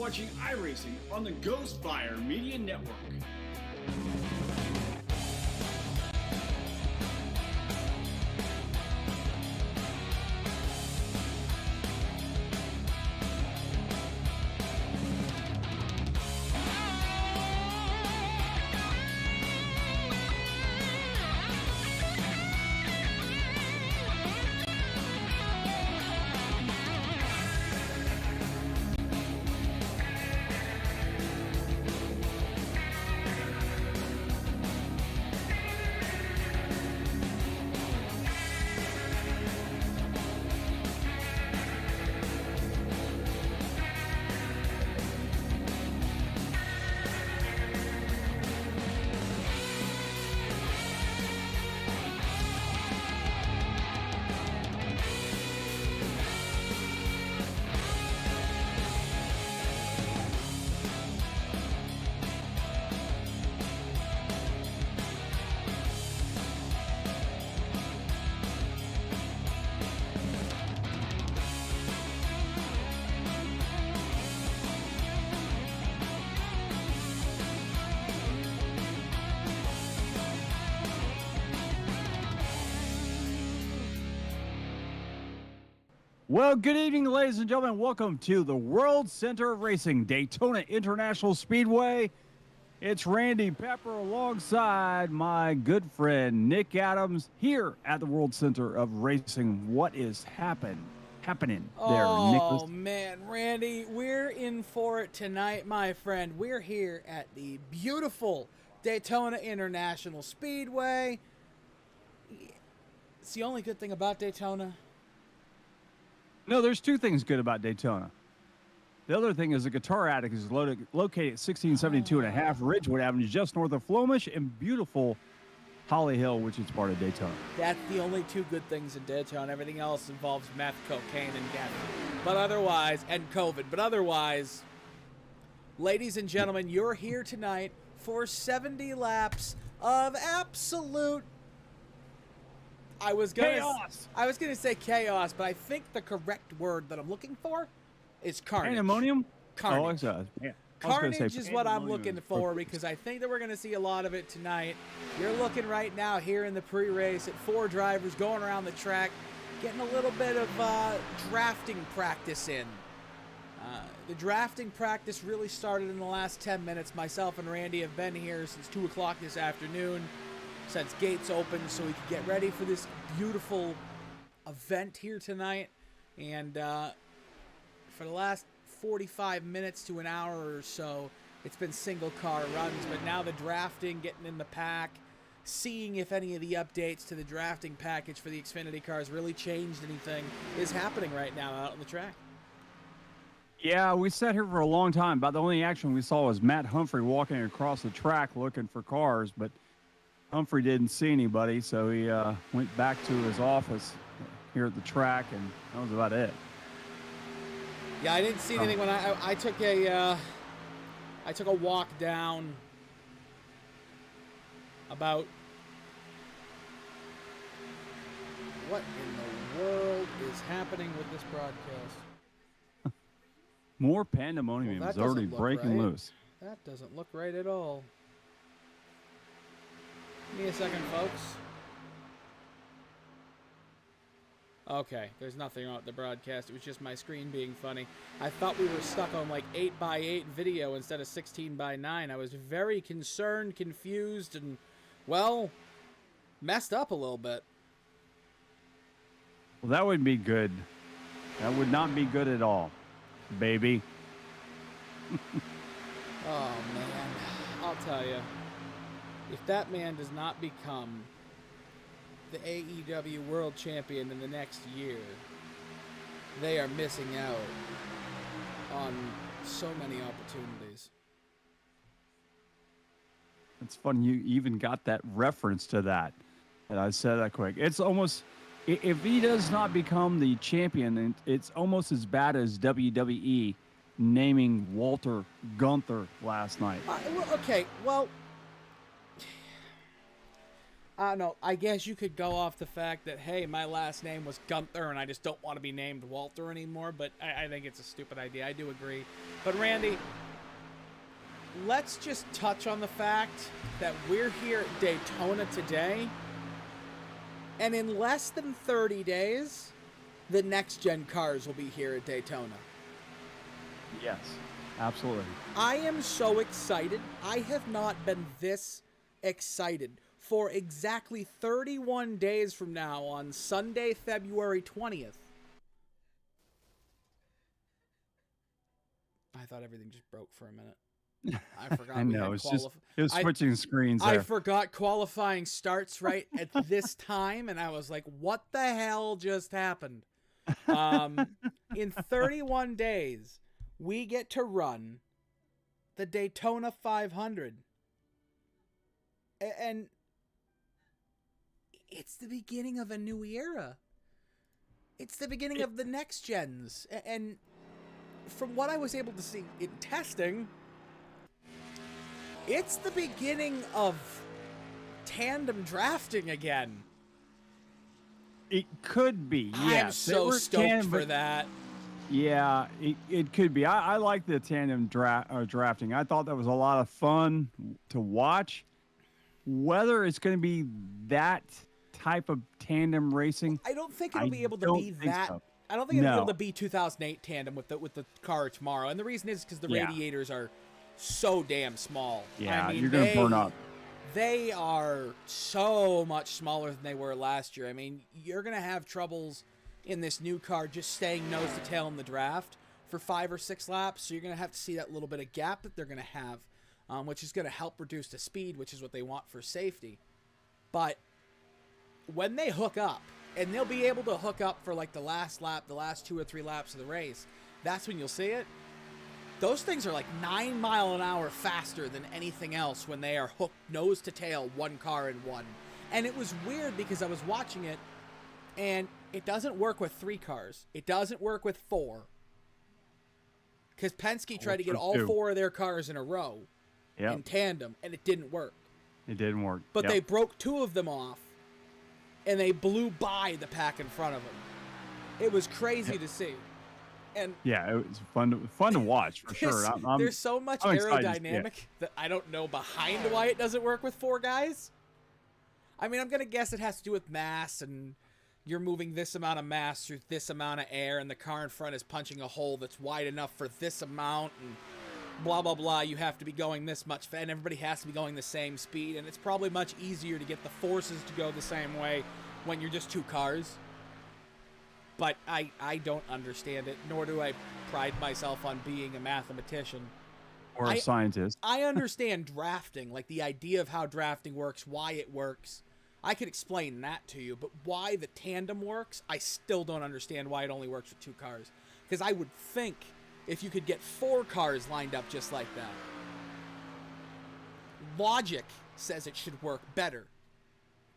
watching iRacing on the Ghostfire Media Network. Well, good evening, ladies and gentlemen. Welcome to the World Center of Racing, Daytona International Speedway. It's Randy Pepper alongside my good friend Nick Adams here at the World Center of Racing. What is happening there, Nicholas? Oh, man, Randy, we're in for it tonight, my friend. We're here at the beautiful Daytona International Speedway. It's the only good thing about Daytona. No, there's two things good about Daytona. The other thing is the Guitar Attic is located at 1672 and a half Ridgewood Avenue, just north of Flomish, and beautiful Holly Hill, which is part of Daytona. That's the only two good things in Daytona. Everything else involves meth, cocaine, and gas. But otherwise, and COVID. But otherwise, ladies and gentlemen, you're here tonight for 70 laps of absolute chaos. I was gonna say chaos, but I think the correct word that I'm looking for is carnage. Pandemonium? Carnage. Carnage is what I'm looking for, perfect. because I think that we're going to see a lot of it tonight. You're looking right now here in the pre-race at 4 drivers going around the track, getting a little bit of drafting practice in. The drafting practice really started in the last 10 minutes. Myself and Randy have been here since 2 o'clock this afternoon, since gates opened, so we could get ready for this beautiful event here tonight. And for the last 45 minutes to an hour or so, it's been single car runs, but now the drafting, getting in the pack, seeing if any of the updates to the drafting package for the Xfinity cars really changed anything, is happening right now out on the track. Yeah, we sat here for a long time. About the only action we saw was Matt Humphrey walking across the track looking for cars, but Humphrey didn't see anybody, so he went back to his office here at the track, and that was about it. Yeah, I didn't see anything when I took a walk down about what in the world is happening with this broadcast. More pandemonium is already breaking loose. That doesn't look right at all. Give me a second, folks. Okay, there's nothing wrong with the broadcast. It was just my screen being funny. I thought we were stuck on like 8x8 video instead of 16:9. I was very concerned, confused, and, well, messed up a little bit. Well, that wouldn't be good. That would not be good at all, baby. Oh, man. I'll tell you. If that man does not become the AEW World Champion in the next year, they are missing out on so many opportunities. It's funny you even got that reference to that. And I said that quick. It's almost, if he does not become the champion, it's almost as bad as WWE naming Walter Gunther last night. Okay, well, I don't know. I guess you could go off the fact that, hey, my last name was Gunther and I just don't want to be named Walter anymore, but I think it's a stupid idea. I do agree. But, Randy, let's just touch on the fact that we're here at Daytona today, and in less than 30 days, the next-gen cars will be here at Daytona. Yes, absolutely. I am so excited. I have not been this excited for exactly 31 days from now on Sunday, February 20th. I thought everything just broke for a minute. I forgot. I know. It was switching screens there. I forgot qualifying starts right at this time, and I was like, what the hell just happened? In 31 days, we get to run the Daytona 500. And it's the beginning of a new era. It's the beginning of the next gens. And from what I was able to see in testing, it's the beginning of tandem drafting again. It could be, yes. I'm so stoked for that. Yeah, it could be. I like the tandem drafting. I thought that was a lot of fun to watch. Whether it's going to be that type of tandem racing, I don't think it'll be able to be that. So. I don't think it'll be able to be 2008 tandem with the car tomorrow. And the reason is because the radiators are so damn small. Yeah, I mean, you're going to burn up. They are so much smaller than they were last year. I mean, you're going to have troubles in this new car just staying nose to tail in the draft for 5 or 6 laps. So you're going to have to see that little bit of gap that they're going to have, which is going to help reduce the speed, which is what they want for safety. But when they hook up, and they'll be able to hook up for like the last lap, the last 2 or 3 laps of the race, that's when you'll see it. Those things are like 9 miles an hour faster than anything else when they are hooked nose to tail, one car in one. And it was weird because I was watching it, and it doesn't work with 3 cars. It doesn't work with 4. Because Penske tried to get all 4 of their cars in a row in tandem, and it didn't work. It didn't work. But they broke 2 of them off, and they blew by the pack in front of them. It was crazy to see. And yeah, it was fun to watch for sure. There's so much aerodynamic that I don't know behind why it doesn't work with 4 guys. I mean, I'm going to guess it has to do with mass, and you're moving this amount of mass through this amount of air, and the car in front is punching a hole that's wide enough for this amount, and blah, blah, blah. You have to be going this much, and everybody has to be going the same speed, and it's probably much easier to get the forces to go the same way when you're just 2 cars. But I don't understand it, nor do I pride myself on being a mathematician. Or a scientist. I understand drafting, like the idea of how drafting works, why it works. I could explain that to you, but why the tandem works, I still don't understand why it only works with 2 cars. Because I would think if you could get 4 cars lined up just like that, logic says it should work better,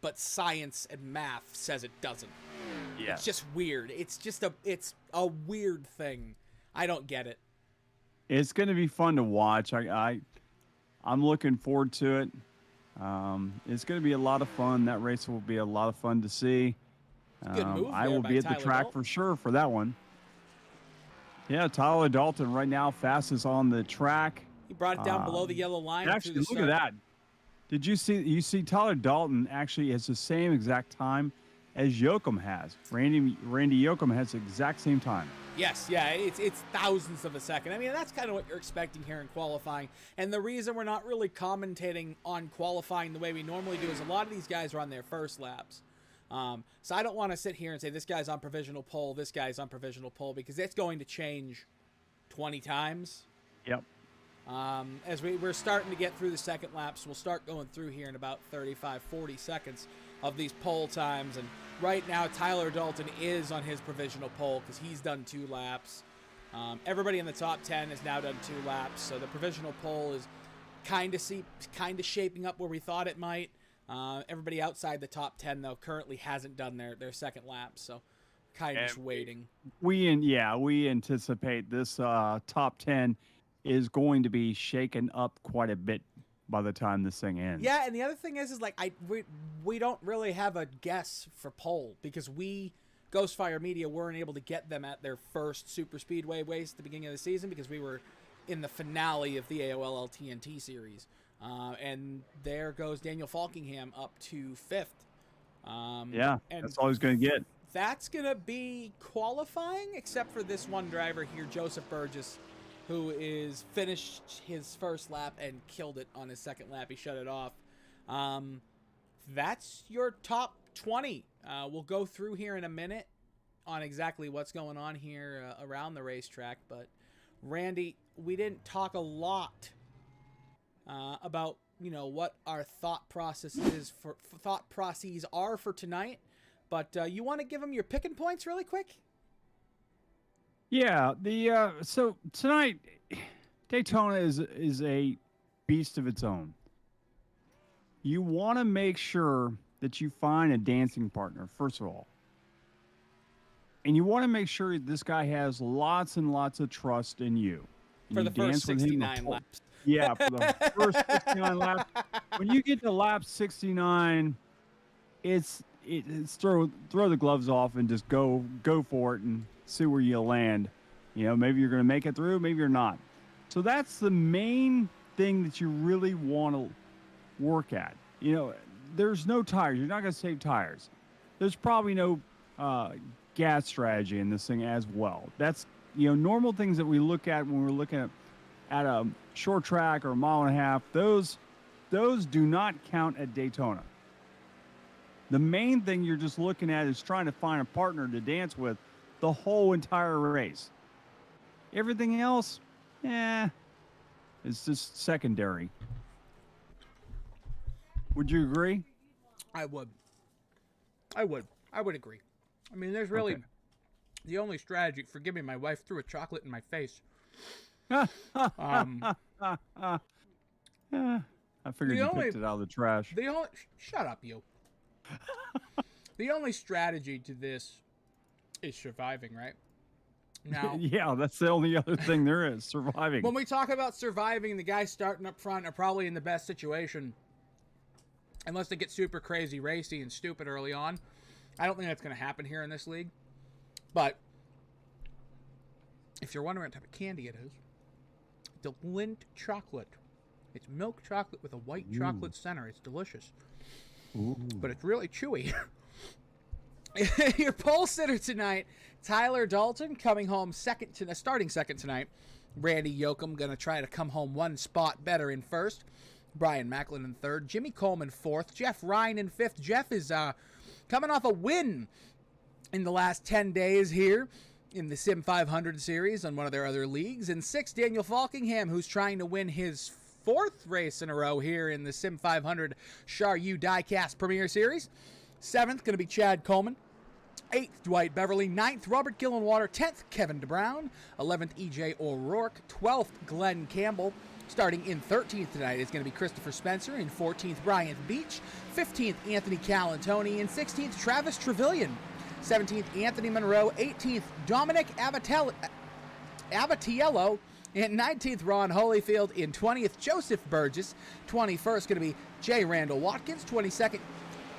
but science and math says it doesn't. Yeah. It's just weird. It's a weird thing. I don't get it. It's going to be fun to watch. I'm looking forward to it. It's going to be a lot of fun. That race will be a lot of fun to see. Good move I will be at the track for sure for that one. Yeah, Tyler Dalton right now fastest on the track. He brought it down below the yellow line. Actually, look at that. Did you see Tyler Dalton actually has the same exact time as Yoakum has. Randy Yoakum has the exact same time. Yes, yeah, it's thousandths of a second. I mean, that's kind of what you're expecting here in qualifying. And the reason we're not really commentating on qualifying the way we normally do is a lot of these guys are on their first laps. So I don't want to sit here and say this guy's on provisional pole, this guy's on provisional pole, because it's going to change 20 times. Yep. As we're starting to get through the second laps, we'll start going through here in about 35, 40 seconds of these pole times. And right now, Tyler Dalton is on his provisional pole because he's done 2 laps. Everybody in the top 10 has now done 2 laps. So the provisional pole is kind of shaping up where we thought it might. Everybody outside the top 10, though, currently hasn't done their second lap. So kind of just waiting. We anticipate this top 10 is going to be shaken up quite a bit by the time this thing ends. Yeah, and the other thing is like we don't really have a guess for pole because Ghostfire Media, weren't able to get them at their first Super Speedway race at the beginning of the season because we were in the finale of the AOL TNT series. And there goes Daniel Falkingham up to 5th. Yeah, and that's all he's going to get. That's going to be qualifying, except for this one driver here, Joseph Burgess, who is finished his first lap and killed it on his second lap. He shut it off. That's your top 20. We'll go through here in a minute on exactly what's going on here around the racetrack. But, Randy, we didn't talk a lot about, what our thought processes are for tonight. But you want to give them your picking points really quick? Yeah, so tonight, Daytona is a beast of its own. You want to make sure that you find a dancing partner, first of all. And you want to make sure this guy has lots and lots of trust in you. And For you the first dance with him 69 laps. Yeah, for the first 69 laps. When you get to lap 69, it's throw the gloves off and just go for it and see where you land. Maybe you're going to make it through, maybe you're not. So that's the main thing that you really want to work at. There's no tires. You're not going to save tires. There's probably no gas strategy in this thing as well. That's, normal things that we look at when we're looking at a short track or a mile and a half. Those do not count at Daytona. The main thing you're just looking at is trying to find a partner to dance with the whole entire race. Everything else, it's just secondary. Would you agree? I would agree. I mean, there's really the only strategy. Forgive me, my wife threw a chocolate in my face. I figured you picked it out of the trash. Shut up, you. The only strategy to this is surviving, right? Now, yeah, that's the only other thing there is, surviving. When we talk about surviving, the guys starting up front are probably in the best situation, unless they get super crazy racy and stupid early on. I don't think that's going to happen here in this league. But if you're wondering what type of candy it is, it's a Lindt chocolate. It's milk chocolate with a white chocolate center. It's delicious. Ooh. But it's really chewy. Your pole sitter tonight, Tyler Dalton, coming home starting second tonight. Randy Yoakum going to try to come home one spot better in first. Brian Macklin in third. Jimmy Coleman fourth. Jeff Ryan in fifth. Jeff is coming off a win in the last 10 days here in the Sim500 series on one of their other leagues. And sixth, Daniel Falkingham, who's trying to win his fourth race in a row here in the Sim500 Sharue Diecast Premier Series. Seventh, going to be Chad Coleman. 8th, Dwight Beverly. 9th, Robert Gillenwater. 10th, Kevin DeBrown. 11th, E.J. O'Rourke. 12th, Glenn Campbell. Starting in 13th tonight is going to be Christopher Spencer. In 14th, Bryant Beach. 15th, Anthony Calantoni. In 16th, Travis Trevelyan. 17th, Anthony Monroe. 18th, Dominic Abatiello. In 19th, Ron Holyfield. In 20th, Joseph Burgess. 21st, going to be J. Randall Watkins. 22nd,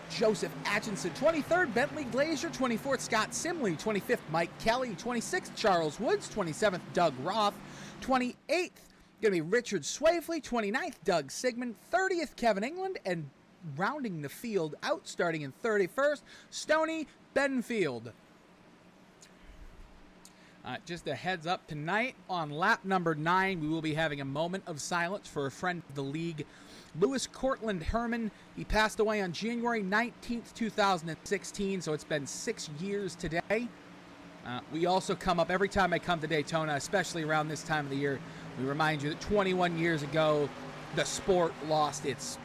Joseph Atchison. 23rd, Bentley Glazier. 24th, Scott Simley. 25th, Mike Kelly. 26th, Charles Woods. 27th, Doug Roth. 28th, going to be Richard Swavely. 29th, Doug Sigmund. 30th, Kevin England. And rounding the field out, starting in 31st, Stoney Benfield. Just a heads up, tonight on lap number 9, we will be having a moment of silence for a friend of the league, Lewis Cortland Herman. He passed away on January 19th, 2016, so it's been 6 years today. We also come up every time I come to Daytona, especially around this time of the year. We remind you that 21 years ago, the sport lost its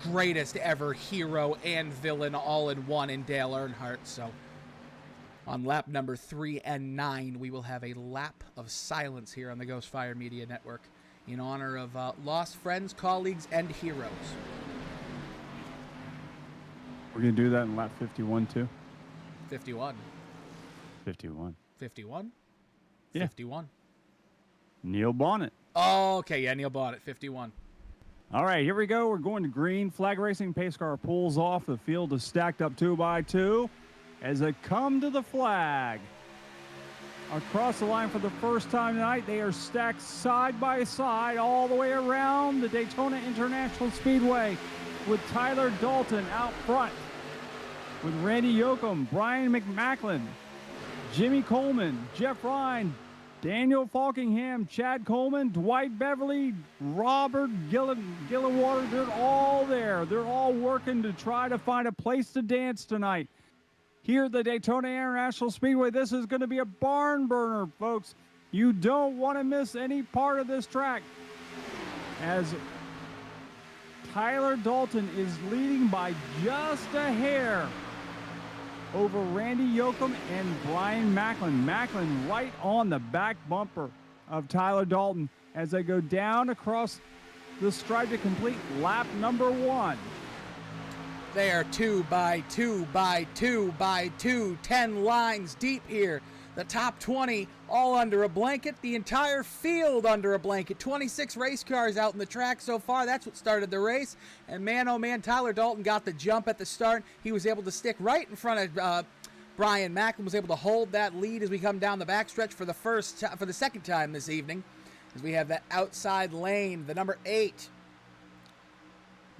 greatest ever hero and villain all in one in Dale Earnhardt. So on lap number 3 and 9, we will have a lap of silence here on the Ghostfire Media Network in honor of lost friends, colleagues, and heroes. We're going to do that in lap 51 too? 51. 51. 51? Yeah. 51. Neil Bonnet. Oh, okay. Yeah, Neil Bonnet, 51. All right, here we go. We're going to green. Flag racing. Pace car pulls off. The field is stacked up 2 by 2 as they come to the flag. Across the line for the first time tonight, they are stacked side by side all the way around the Daytona International Speedway with Tyler Dalton out front with Randy Yoakum, Brian McMacklin, Jimmy Coleman, Jeff Ryan, Daniel Falkingham, Chad Coleman, Dwight Beverly, Robert Gillenwater. They're all there. They're all working to try to find a place to dance tonight. Here at the Daytona International Speedway, this is going to be a barn burner, folks. You don't want to miss any part of this track. As Tyler Dalton is leading by just a hair over Randy Yoakum and Brian Macklin. Macklin right on the back bumper of Tyler Dalton as they go down across the stripe to complete lap number 1. They are 2 by 2 by 2 by 2, 10 lines deep here. The top 20 all under a blanket, the entire field under a blanket. 26 race cars out in the track so far. That's what started the race. And man, oh man, Tyler Dalton got the jump at the start. He was able to stick right in front of Brian Macklin, was able to hold that lead as we come down the backstretch for the second time this evening. As we have that outside lane, the number 8.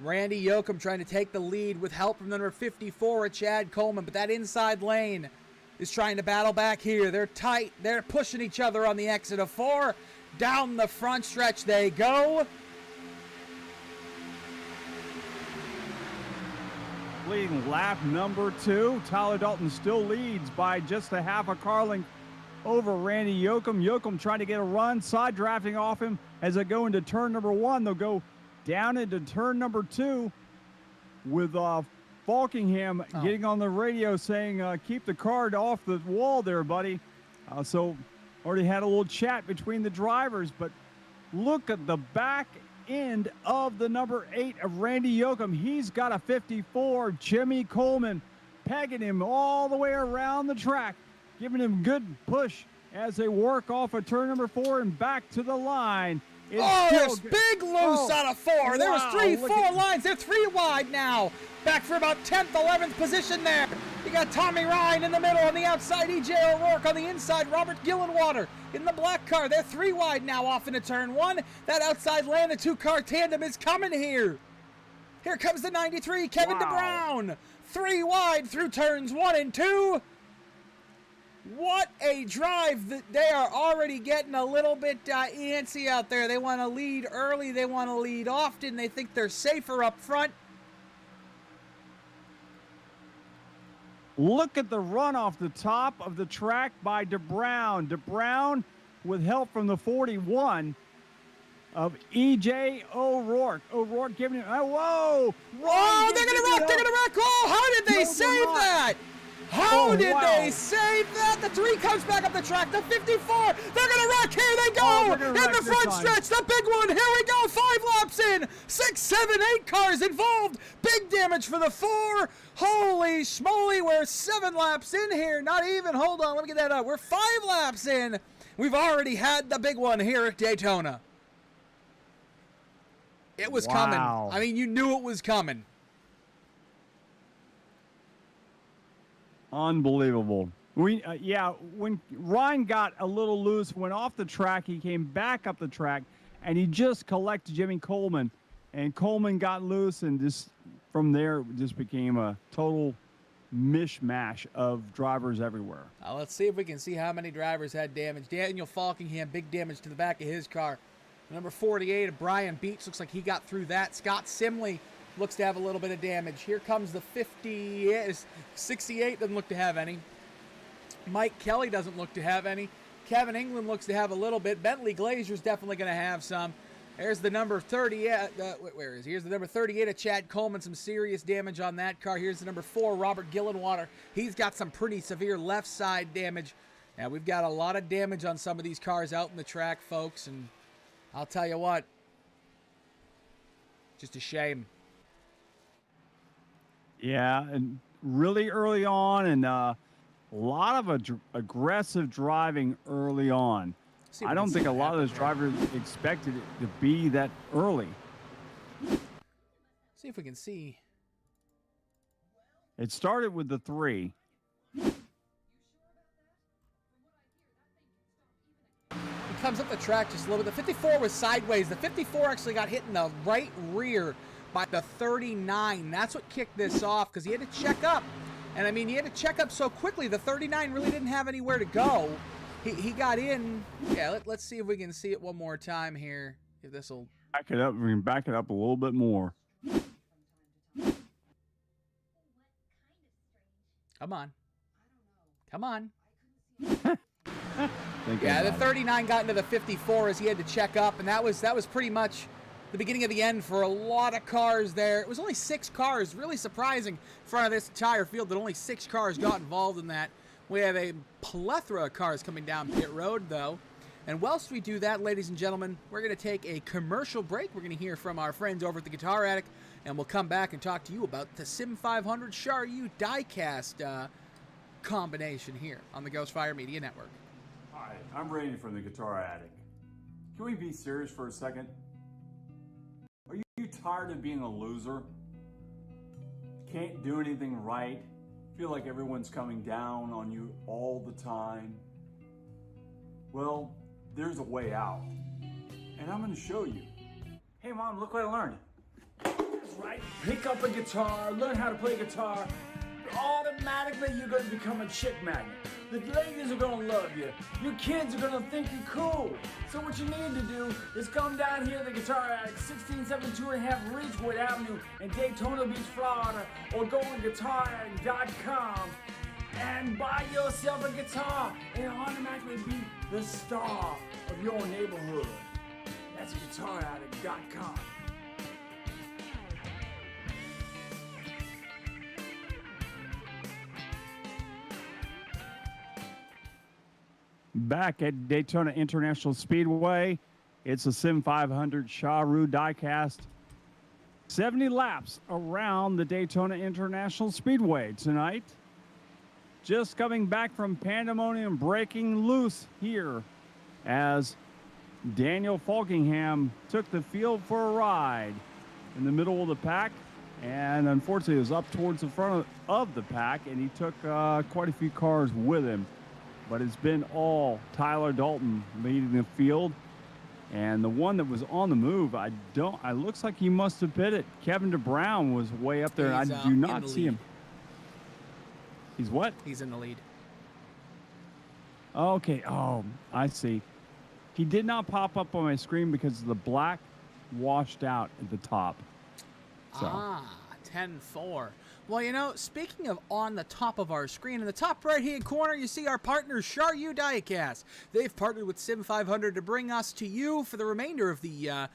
Randy Yoakum trying to take the lead with help from the number 54, Chad Coleman. But that inside lane is trying to battle back here. They're tight. They're pushing each other on the exit of 4. Down the front stretch they go. Leading lap number 2. Tyler Dalton still leads by just a half a car length over Randy Yoakum. Yoakum trying to get a run, side drafting off him as they go into turn number 1. They'll go down into turn number 2 with Falkingham getting on the radio saying, keep the card off the wall there, buddy. So already had a little chat between the drivers, but look at the back end of the number 8 of Randy Yoakum. He's got a 54. Jimmy Coleman pegging him all the way around the track, giving him good push as they work off of turn number 4 and back to the line. There's big loose out of 4. There was 4 lines. They're 3 wide now. Back for about 10th, 11th position there. You got Tommy Ryan in the middle. On the outside, E.J. O'Rourke. On the inside, Robert Gillenwater in the black car. They're 3 wide now off into turn 1. That outside lane, the 2-car tandem is coming here. Here comes the 93, Kevin DeBrown. 3 wide through turns 1 and 2. What a drive. They are already getting a little bit antsy out there. They want to lead early. They want to lead often. They think they're safer up front. Look at the run off the top of the track by DeBrown. DeBrown with help from the 41 of E.J. O'Rourke. O'Rourke giving him, whoa! Oh, they're going to wreck. They're going to wreck. Oh, how did they save that? How did they save that? The 3 comes back up the track. The 54. They're going to wreck. Here they go. In the front stretch. The big one. Here we go. 5 laps in. 6, 7, 8 cars involved. Big damage for the 4. Holy schmoly. We're 7 laps in here. Not even. Hold on. Let me get that up. We're 5 laps in. We've already had the big one here at Daytona. It was coming. I mean, you knew it was coming. Unbelievable. When Ryan got a little loose, went off the track, he came back up the track, and he just collected Jimmy Coleman. And Coleman got loose, and just from there, it just became a total mishmash of drivers everywhere. Let's see if we can see how many drivers had damage. Daniel Falkingham, big damage to the back of his car. Number 48, Brian Beach, looks like he got through that. Scott Simley looks to have a little bit of damage. Here comes the 68, doesn't look to have any. Mike Kelly doesn't look to have any. Kevin England looks to have a little bit. Bentley Glazier's definitely going to have some. There's the number 30. Where is he? Here's the number 38 of Chad Coleman. Some serious damage on that car. Here's the number 4, Robert Gillenwater. He's got some pretty severe left side damage. Now, we've got a lot of damage on some of these cars out in the track, folks. And I'll tell you what, just a shame. Yeah, and really early on, and a lot of aggressive driving early on. I don't think a lot of those drivers expected it to be that early. See if we can see. It started with the 3. He comes up the track just a little bit. The 54 was sideways. The 54 actually got hit in the right rear by the 39. That's what kicked this off because he had to check up. And, I mean, he had to check up so quickly. The 39 really didn't have anywhere to go. He got in. Yeah, let's see if we can see it one more time here. If this will... Back it up. We can back it up a little bit more. Come on. Come on. Yeah, the 39 got into the 54 as he had to check up, and that was pretty much the beginning of the end for a lot of cars there. It was only 6 cars, really surprising in front of this entire field that only 6 cars got involved in that. We have a plethora of cars coming down pit road, though. And whilst we do that, ladies and gentlemen, we're going to take a commercial break. We're going to hear from our friends over at the Guitar Attic, and we'll come back and talk to you about the Sim500 Sharue Diecast combination here on the Ghostfire Media Network. Hi, I'm Randy from the Guitar Attic. Can we be serious for a second? Are you tired of being a loser? Can't do anything right? Feel like everyone's coming down on you all the time? Well, there's a way out, and I'm going to show you. Hey Mom, look what I learned. That's right, pick up a guitar, learn how to play guitar. Automatically you're going to become a chick magnet. The ladies are going to love you. Your kids are going to think you're cool. So what you need to do is come down here to the Guitar Attic, 16725 Ridgewood Avenue in Daytona Beach, Florida, or go on guitarattic.com and buy yourself a guitar and automatically be the star of your neighborhood. That's guitarattic.com. Back at Daytona International Speedway, it's a Sim500 Sharue Diecast. 70 laps around the Daytona International Speedway tonight. Just coming back from pandemonium breaking loose here as Daniel Falkingham took the field for a ride in the middle of the pack, and unfortunately was up towards the front of the pack, and he took quite a few cars with him. But it's been all Tyler Dalton leading the field. And the one that was on the move, it looks like he must have bit it. Kevin DeBrown was way up there, and I do not see him. He's what? He's in the lead. Okay, oh, I see. He did not pop up on my screen because the black washed out at the top. So. 10-4. Well, you know, speaking of on the top of our screen, in the top right-hand corner, you see our partner, Sharue Diecast. They've partnered with Sim500 to bring us to you for the remainder of the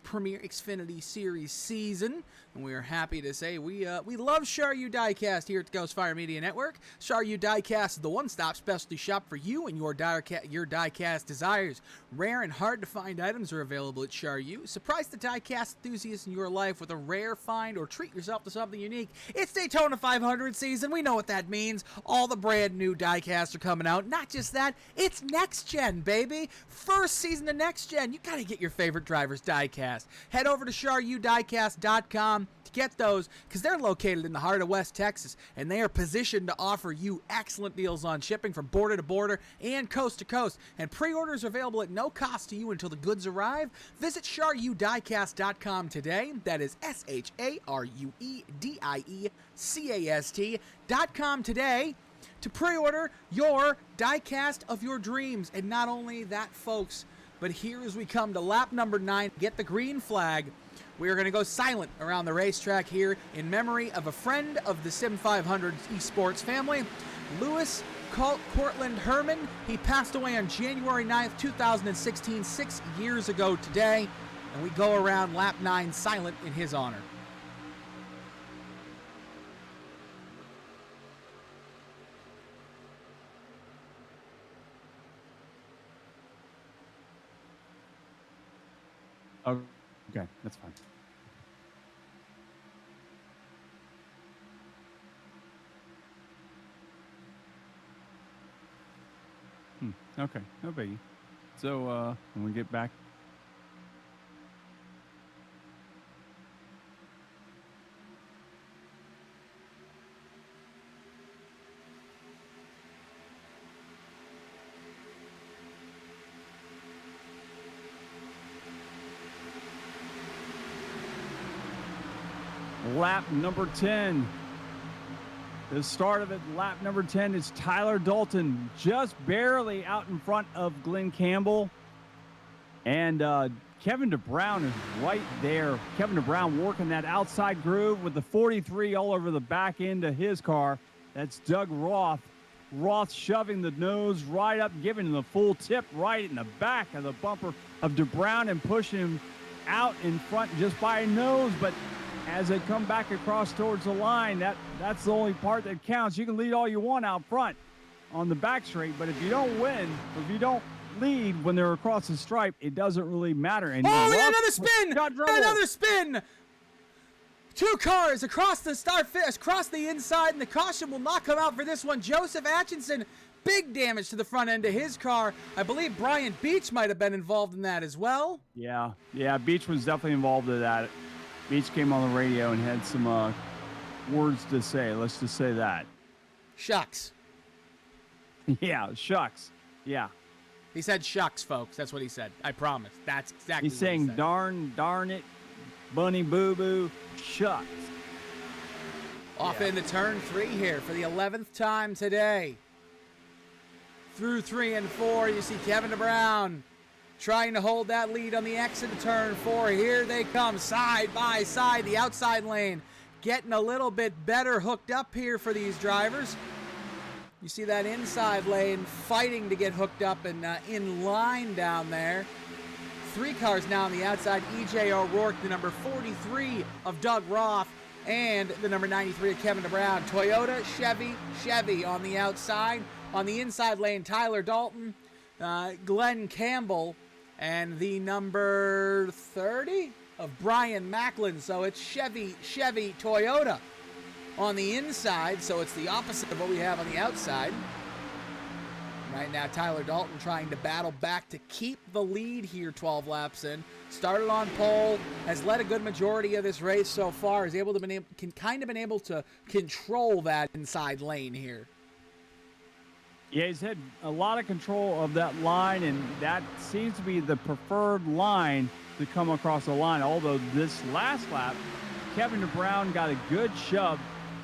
Premier Xfinity Series season. And we are happy to say we love Sharue Diecast here at the Ghostfire Media Network. Sharue Diecast is the one-stop specialty shop for you and your diecast desires. Rare and hard to find items are available at Sharue. Surprise the diecast enthusiasts in your life with a rare find or treat yourself to something unique. It's Daytona 500 season. We know what that means. All the brand new diecasts are coming out. Not just that, it's next gen, baby. First season of next gen. You gotta get your favorite driver's diecast. Head over to SharueDiecast.com to get those, because they're located in the heart of West Texas, and they are positioned to offer you excellent deals on shipping from border to border and coast to coast. And pre-orders are available at no cost to you until the goods arrive. Visit SharueDiecast.com today. That is SharueDiecast.com today to pre-order your diecast of your dreams. And not only that, folks, but here as we come to lap number 9, get the green flag. We are going to go silent around the racetrack here in memory of a friend of the Sim500 esports family, Lewis Cortland Herman. He passed away on January 9th, 2016, 6 years ago today. And we go around lap 9 silent in his honor. Okay, that's fine. Okay, no biggie. So when we get back, lap number 10. The start of it, lap number 10, is Tyler Dalton just barely out in front of Glenn Campbell. And Kevin DeBrown is right there. Kevin DeBrown working that outside groove with the 43 all over the back end of his car. That's Doug Roth. Roth shoving the nose right up, giving him the full tip right in the back of the bumper of DeBrown and pushing him out in front just by a nose. But as they come back across towards the line, that's the only part that counts. You can lead all you want out front on the back straight, but if you don't win, or if you don't lead when they're across the stripe, it doesn't really matter. And another spin! Another spin! 2 cars across the across the inside, and the caution will not come out for this one. Joseph Atchison, big damage to the front end of his car. I believe Brian Beach might have been involved in that as well. Yeah, Beach was definitely involved in that. Beach came on the radio and had some words to say. Let's just say that. Shucks. Yeah, shucks. Yeah. He said shucks, folks. That's what he said. I promise. That's exactly He's saying darn it, bunny boo-boo, shucks. Off into turn 3 here for the 11th time today. Through 3 and 4, you see Kevin DeBrown trying to hold that lead on the exit of turn 4. Here they come, side by side, the outside lane. Getting a little bit better hooked up here for these drivers. You see that inside lane fighting to get hooked up and in line down there. 3 cars now on the outside. E.J. O'Rourke, the number 43 of Doug Roth, and the number 93 of Kevin DeBrown. Toyota, Chevy on the outside. On the inside lane, Tyler Dalton, Glenn Campbell, and the number 30 of Brian Macklin. So it's Chevy, Toyota on the inside, so it's the opposite of what we have on the outside. Right now, Tyler Dalton trying to battle back to keep the lead here 12 laps in. Started on pole, has led a good majority of this race so far, is able to been able to control that inside lane here. Yeah, he's had a lot of control of that line, and that seems to be the preferred line to come across the line. Although this last lap, Kevin DeBrown got a good shove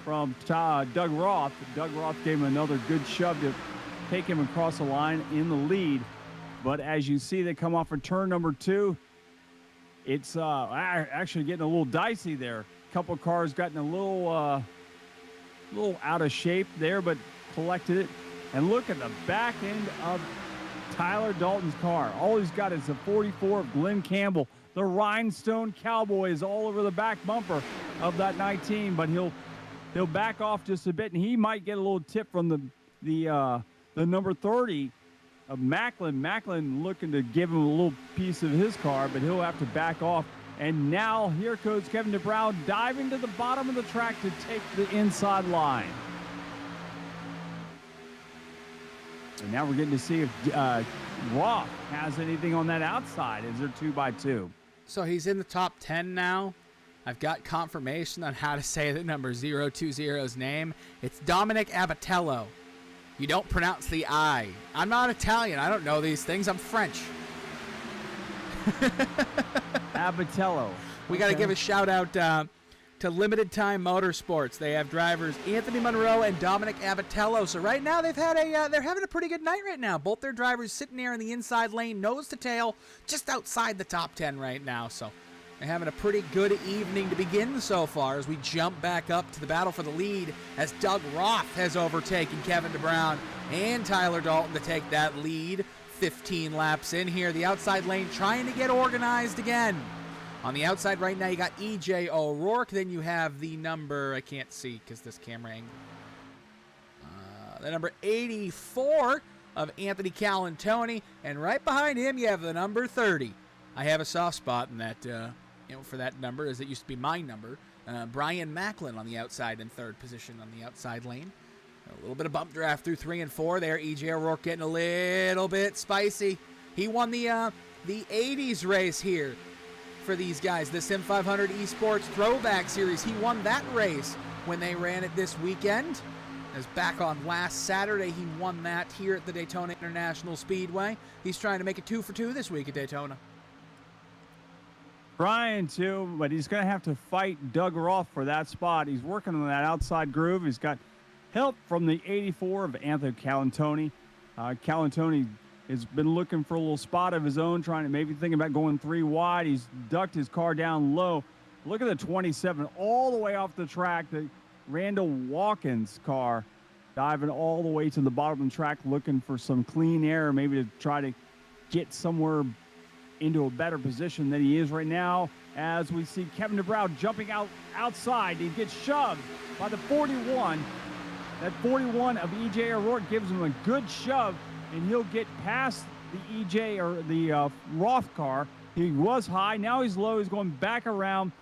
from Doug Roth. Doug Roth gave him another good shove to take him across the line in the lead. But as you see, they come off of turn number 2. It's actually getting a little dicey there. A couple of cars gotten a little out of shape there, but collected it. And look at the back end of Tyler Dalton's car. All he's got is the 44 of Glenn Campbell. The Rhinestone Cowboy is all over the back bumper of that 19, but he'll back off just a bit, and he might get a little tip from the number 30 of Macklin. Macklin looking to give him a little piece of his car, but he'll have to back off. And now here goes Kevin DeBrown diving to the bottom of the track to take the inside line. And now we're getting to see if Roth has anything on that outside. Is there 2x2? So he's in the top 10 now. I've got confirmation on how to say the number 020's name. It's Dominic Abatello. You don't pronounce the I. I'm not Italian. I don't know these things. I'm French. Abatello. We got to give a shout out to Limited Time Motorsports. They have drivers Anthony Monroe and Dominic Abatello. So right now they're having a pretty good night right now. Both their drivers sitting there in the inside lane, nose to tail, just outside the top 10 right now. So they're having a pretty good evening to begin so far as we jump back up to the battle for the lead as Doug Roth has overtaken Kevin DeBrown and Tyler Dalton to take that lead. 15 laps in here. The outside lane trying to get organized again. On the outside right now, you got E.J. O'Rourke. Then you have the number, I can't see because this camera angle. The number 84 of Anthony Calantoni. And right behind him, you have the number 30. I have a soft spot in that, for that number, as it used to be my number. Brian Macklin on the outside in 3rd position on the outside lane. A little bit of bump draft through 3 and 4 there. E.J. O'Rourke getting a little bit spicy. He won the 80s race here for these guys, the Sim500 Esports Throwback Series. He won that race when they ran it this weekend. As back on last Saturday, he won that here at the Daytona International Speedway. He's trying to make it 2 for 2 this week at Daytona. Trying to, but he's going to have to fight Doug Roth for that spot. He's working on that outside groove. He's got help from the 84 of Anthony Calantoni. Calantoni has been looking for a little spot of his own, trying to maybe thinking about going 3 wide. He's ducked his car down low. Look at the 27 all the way off the track. The Randall Watkins car diving all the way to the bottom of the track, looking for some clean air, maybe to try to get somewhere into a better position than he is right now, as we see Kevin DeBrow jumping outside. He gets shoved by the 41. That 41 of E.J. O'Rourke gives him a good shove, and he'll get past the E.J. or the Roth car. He was high. Now he's low. He's going back around.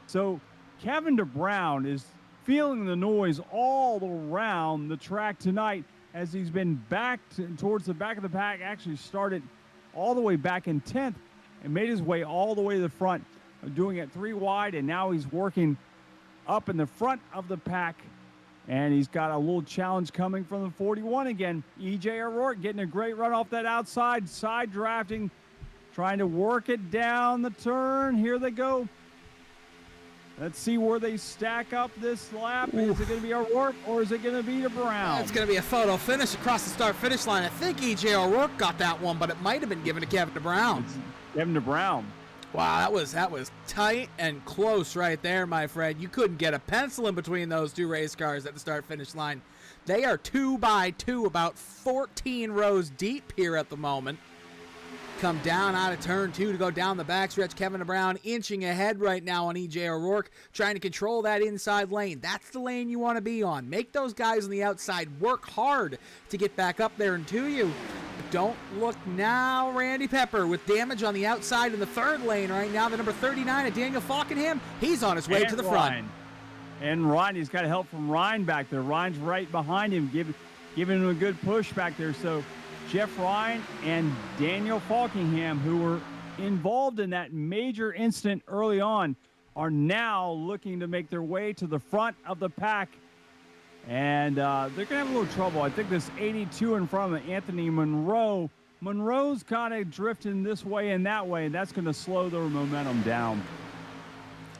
So Kevin DeBrow is feeling the noise all around the track tonight, as he's been back towards the back of the pack. Actually started all the way back in 10th and made his way all the way to the front, doing it 3 wide, and now he's working up in the front of the pack, and he's got a little challenge coming from the 41 again. E.J. O'Rourke getting a great run off that outside, side drafting, trying to work it down the turn. Here they go. Let's see where they stack up this lap. Oof. Is it going to be O'Rourke or is it going to be Brown? It's going to be a photo finish across the start-finish line. I think E.J. O'Rourke got that one, but it might have been given to Kevin DeBrow. Kevin DeBrow. Wow, that was tight and close right there, my friend. You couldn't get a pencil in between those 2 race cars at the start-finish line. They are 2 by 2, about 14 rows deep here at the moment. Come down out of turn 2 to go down the backstretch. Kevin DeBrow inching ahead right now on E.J. O'Rourke, trying to control that inside lane. That's the lane you want to be on. Make those guys on the outside work hard to get back up there and to you. Don't look now. Randy Pepper with damage on the outside in the 3rd lane right now. The number 39 of Daniel Falkenham. He's on his way to the front. And Ryan, he's got help from Ryan back there. Ryan's right behind him, giving him a good push back there. So Jeff Ryan and Daniel Falkingham, who were involved in that major incident early on, are now looking to make their way to the front of the pack. And they're going to have a little trouble. I think this 82 in front of Anthony Monroe. Monroe's kind of drifting this way and that way, and that's going to slow their momentum down.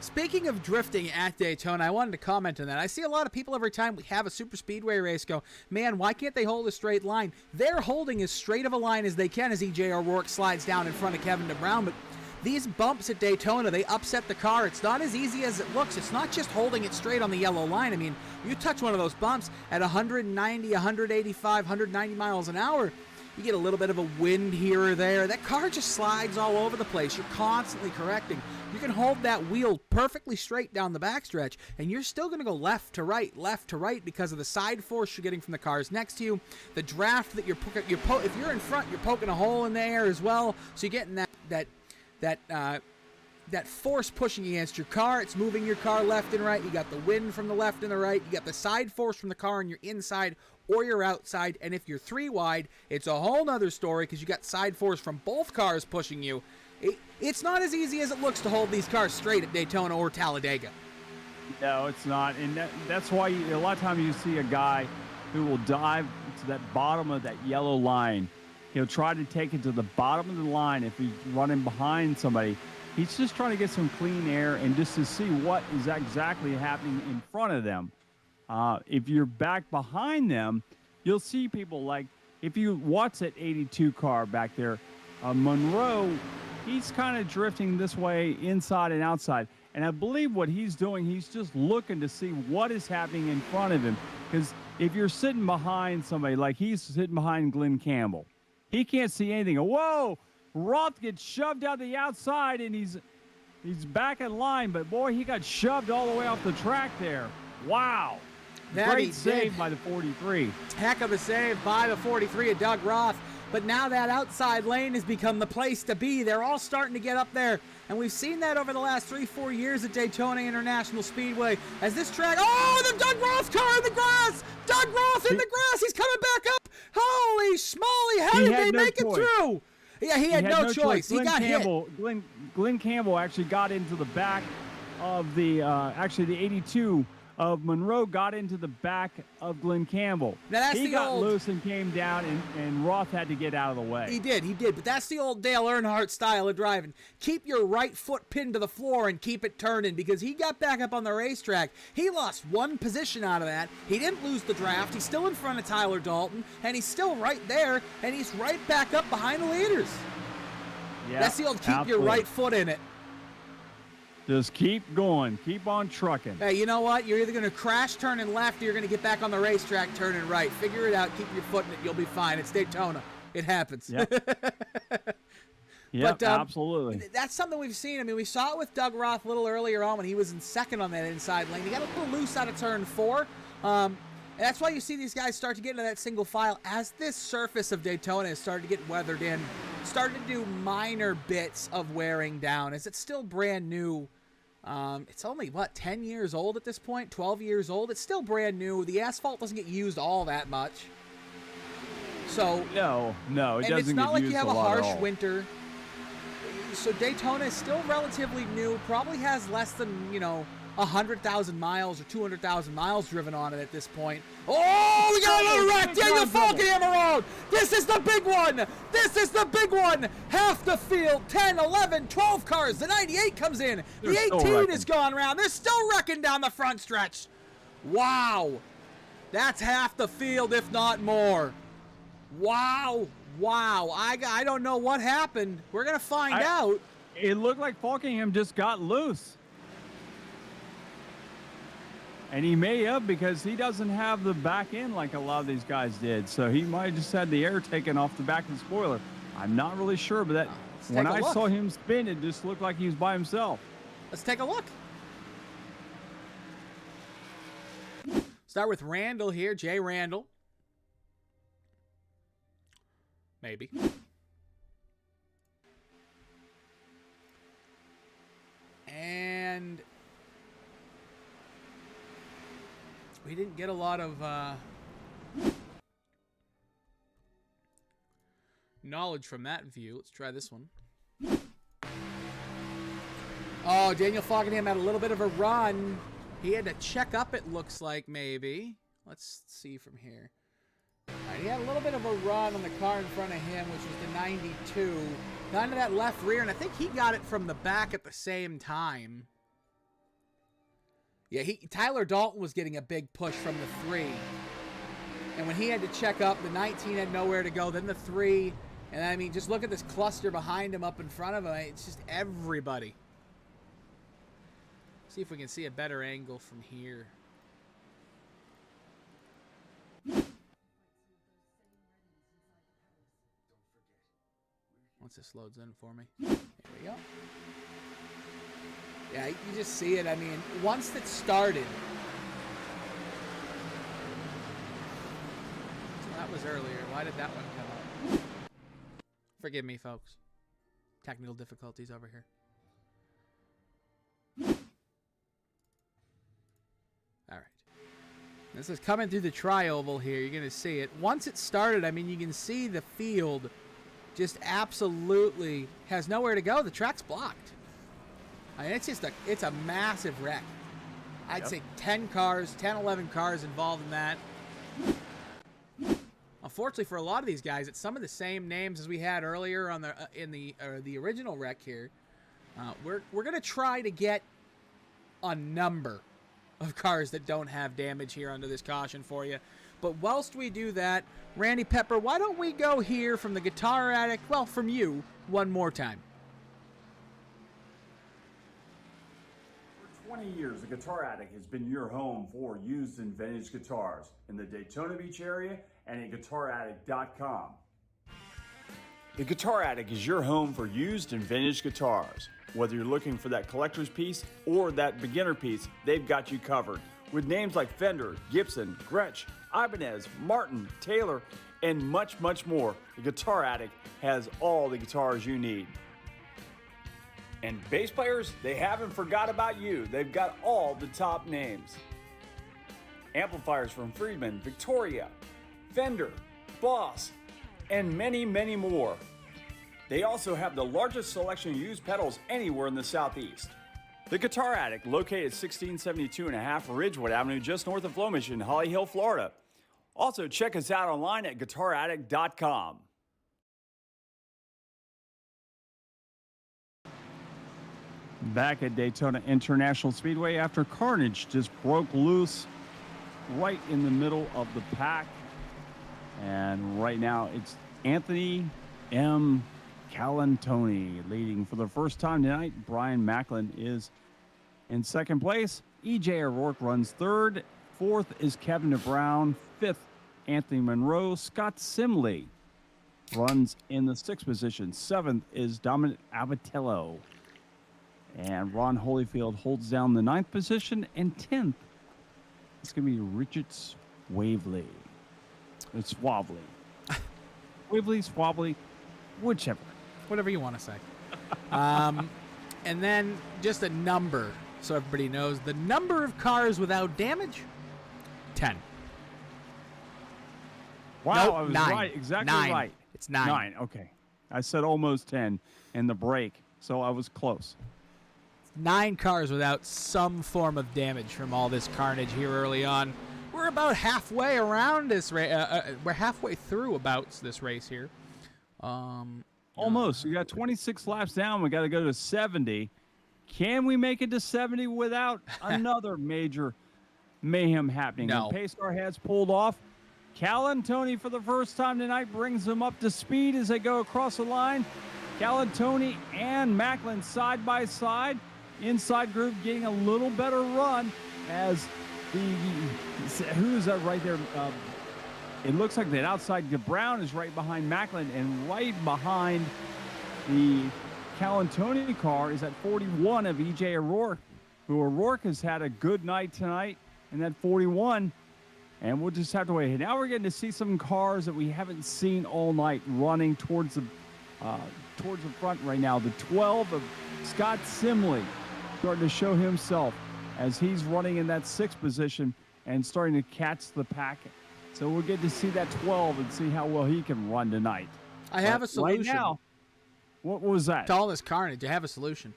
Speaking of drifting at Daytona, I wanted to comment on that. I see a lot of people every time we have a super speedway race go, man, why can't they hold a straight line? They're holding as straight of a line as they can as E.J. O'Rourke slides down in front of Kevin DeBrow, but these bumps at Daytona, they upset the car. It's not as easy as it looks. It's not just holding it straight on the yellow line. I mean, you touch one of those bumps at 190, 185, 190 miles an hour, you get a little bit of a wind here or there. That car just slides all over the place. You're constantly correcting. You can hold that wheel perfectly straight down the backstretch, and you're still going to go left to right because of the side force you're getting from the cars next to you, the draft that if you're in front, you're poking a hole in the air as well, so you're getting that force pushing against your car. It's moving your car left and right. You got the wind from the left and the right. You got the side force from the car on your inside or your outside. And if you're 3 wide, it's a whole nother story because you got side force from both cars pushing you. It's not as easy as it looks to hold these cars straight at Daytona or Talladega. No, it's not. And that's why a lot of times you see a guy who will dive to that bottom of that yellow line. He'll try to take it to the bottom of the line if he's running behind somebody. He's just trying to get some clean air and just to see what is exactly happening in front of them. If you're back behind them, you'll see people like, if you watch that 82 car back there, Monroe, he's kind of drifting this way inside and outside. And I believe what he's doing, he's just looking to see what is happening in front of him. Because if you're sitting behind somebody, like he's sitting behind Glenn Campbell, he can't see anything. Whoa! Roth gets shoved out the outside, and he's back in line. But, boy, he got shoved all the way off the track there. Wow. Great save by the 43. Heck of a save by the 43 of Doug Roth. But now that outside lane has become the place to be. They're all starting to get up there. And we've seen that over the last 3-4 years at Daytona International Speedway. As this track, the Doug Roth car in the grass! Doug Roth in the grass! He's coming back up! Holy schmoly, how did they make it through? Yeah, he had no choice. He got hit. Glenn Campbell actually got into the back of the 82 of Monroe got into the back of Glenn Campbell. Now that's he the got old... loose and came down, and Roth had to get out of the way. He did. But that's the old Dale Earnhardt style of driving. Keep your right foot pinned to the floor and keep it turning, because he got back up on the racetrack. He lost one position out of that. He didn't lose the draft. He's still in front of Tyler Dalton, and he's still right there, and he's right back up behind the leaders. Yeah, that's the old keep your right foot in it. Just keep going. Keep on trucking. Hey, you know what? You're either going to crash turning left or you're going to get back on the racetrack turning right. Figure it out. Keep your foot in it. You'll be fine. It's Daytona. It happens. Yep. But, absolutely. That's something we've seen. I mean, we saw it with Doug Roth a little earlier on when he was in second on that inside lane. He got a little loose out of turn 4. And that's why you see these guys start to get into that single file as this surface of Daytona has started to get weathered in, started to do minor bits of wearing down, as it's still brand new. It's only, 10 years old at this point? 12 years old? It's still brand new. The asphalt doesn't get used all that much. So No, it doesn't get used a lot at all. And it's not like you have a harsh winter. So Daytona is still relatively new. Probably has less than, 100,000 miles or 200,000 miles driven on it at this point. Oh, we got another wreck! Daniel Falkenhammer out! This is the big one! This is the big one! Half the field, 10, 11, 12 cars. The 98 comes in. The 18 is gone around. They're still wrecking down the front stretch. Wow. That's half the field, if not more. Wow. I don't know what happened. We're going to find out. It looked like Falkingham just got loose. And he may have, because he doesn't have the back end like a lot of these guys did. So he might have just had the air taken off the back of the spoiler. I'm not really sure, but when I saw him spin, it just looked like he was by himself. Let's take a look. Start with Randall here, Jay Randall. Maybe. And we didn't get a lot of knowledge from that view. Let's try this one. Oh, Daniel Falkenham had a little bit of a run. He had to check up, it looks like, maybe. Let's see from here. All right, he had a little bit of a run on the car in front of him, which was the 92. Got into that left rear, and I think he got it from the back at the same time. Yeah, Tyler Dalton was getting a big push from the 3. And when he had to check up, the 19 had nowhere to go, then the 3. And I mean, just look at this cluster behind him up in front of him. It's just everybody. See if we can see a better angle from here. Once this loads in for me. Here we go. Yeah, you just see it. I mean, once it started. So that was earlier. Why did that one come up? Forgive me, folks. Technical difficulties over here. All right. This is coming through the tri-oval here. You're going to see it. Once it started, I mean, you can see the field just absolutely has nowhere to go. The track's blocked. I mean, it's a massive wreck. I'd say 10 cars, 10, 11 cars involved in that. Unfortunately for a lot of these guys, it's some of the same names as we had earlier on the original wreck here. We're going to try to get a number of cars that don't have damage here under this caution for you. But whilst we do that, Randy Pepper, why don't we go hear from the Guitar Addict, well, from you, one more time. For 20 years, the Guitar Addict has been your home for used and vintage guitars in the Daytona Beach area and at GuitarAddict.com. The Guitar Addict is your home for used and vintage guitars. Whether you're looking for that collector's piece or that beginner piece, they've got you covered. With names like Fender, Gibson, Gretsch, Ibanez, Martin, Taylor, and much, much more, the Guitar Addict has all the guitars you need. And bass players, they haven't forgot about you. They've got all the top names. Amplifiers from Friedman, Victoria, Fender, Boss, and many, many more. They also have the largest selection of used pedals anywhere in the Southeast. The Guitar Attic, located at 1672.5 Ridgewood Avenue, just north of Flemish in Holly Hill, Florida. Also, check us out online at guitarattic.com. Back at Daytona International Speedway after carnage just broke loose right in the middle of the pack. And right now it's Anthony M. Calantoni leading for the first time tonight. Brian Macklin is in second place. E.J. O'Rourke runs third. Fourth is Kevin DeBrown. Fifth, Anthony Monroe. Scott Simley runs in the sixth position. Seventh is Dominic Abatello. And Ron Holyfield holds down the ninth position. And 10th, it's going to be Richard Swavely. It's Swavely. Swavely, Swavely, whichever. Whatever you want to say. And then just a number so everybody knows. The number of cars without damage, 10. Wow, Nope, I was 9. right. Exactly 9. right. It's 9. 9, okay. I said almost 10 in the break, so I was close. 9 cars without some form of damage from all this carnage here early on. We're about halfway around this race. We're halfway through about this race here. Almost. We got 26 laps down. We got to go to 70. Can we make it to 70 without another major mayhem happening? No. The pace car has pulled off. Calantoni for the first time tonight brings them up to speed as they go across the line. Calantoni and Macklin side by side. Inside group getting a little better run as who's that right there? It looks like that outside Brown is right behind Macklin, and right behind the Calantoni car is at 41 of E.J. O'Rourke, who O'Rourke has had a good night tonight, and that 41. And we'll just have to wait. Now we're getting to see some cars that we haven't seen all night running towards the front right now. The 12 of Scott Simley starting to show himself as he's running in that sixth position and starting to catch the pack. So we'll get to see that 12 and see how well he can run tonight. I have a solution. Right now, what was that? To all this carnage, I have a solution.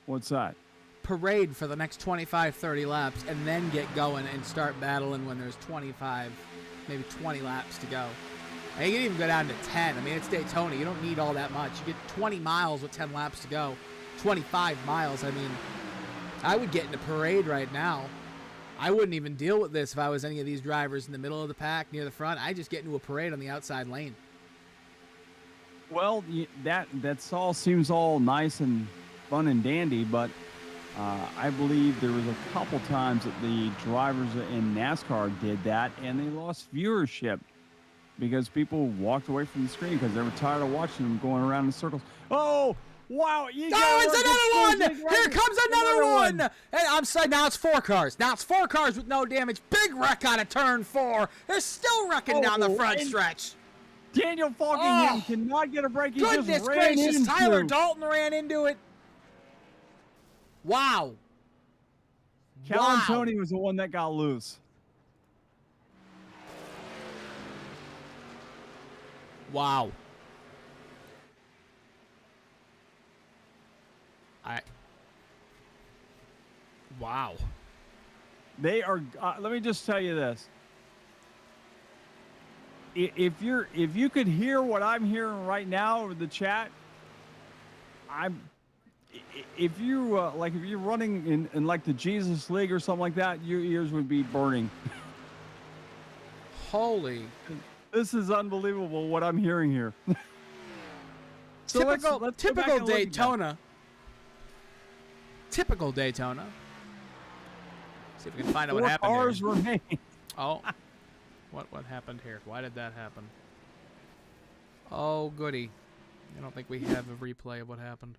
What's that? Parade for the next 25, 30 laps, and then get going and start battling when there's 25, maybe 20 laps to go. And you can even go down to 10. I mean, it's Daytona. You don't need all that much. You get 20 miles with 10 laps to go. 25 miles. I mean, I would get in a parade right now. I wouldn't even deal with this if I was any of these drivers in the middle of the pack, near the front. I just get into a parade on the outside lane. Well, that's all seems all nice and fun and dandy, but I believe there was a couple times that the drivers in NASCAR did that, and they lost viewership because people walked away from the screen because they were tired of watching them going around in circles. Oh, wow. Oh, it's another one. Here comes another one. Hey, I'm sorry. Now it's 4 cars. Now it's 4 cars with no damage. Big wreck on a turn 4. They're still wrecking down the front stretch. Daniel Falkingham cannot get a break. He Goodness just ran gracious. into. Tyler Dalton ran into it. Wow. Calantoni was the one that got loose. Wow. Wow. They are. Let me just tell you this. If you could hear what I'm hearing right now over the chat, if you're running in like the Jesus League or something like that, your ears would be burning. Holy. This is unbelievable what I'm hearing here. So typical Daytona. Typical Daytona. See if we can find out what happened here. 4 cars remain. Oh. What happened here? Why did that happen? Oh, goody. I don't think we have a replay of what happened.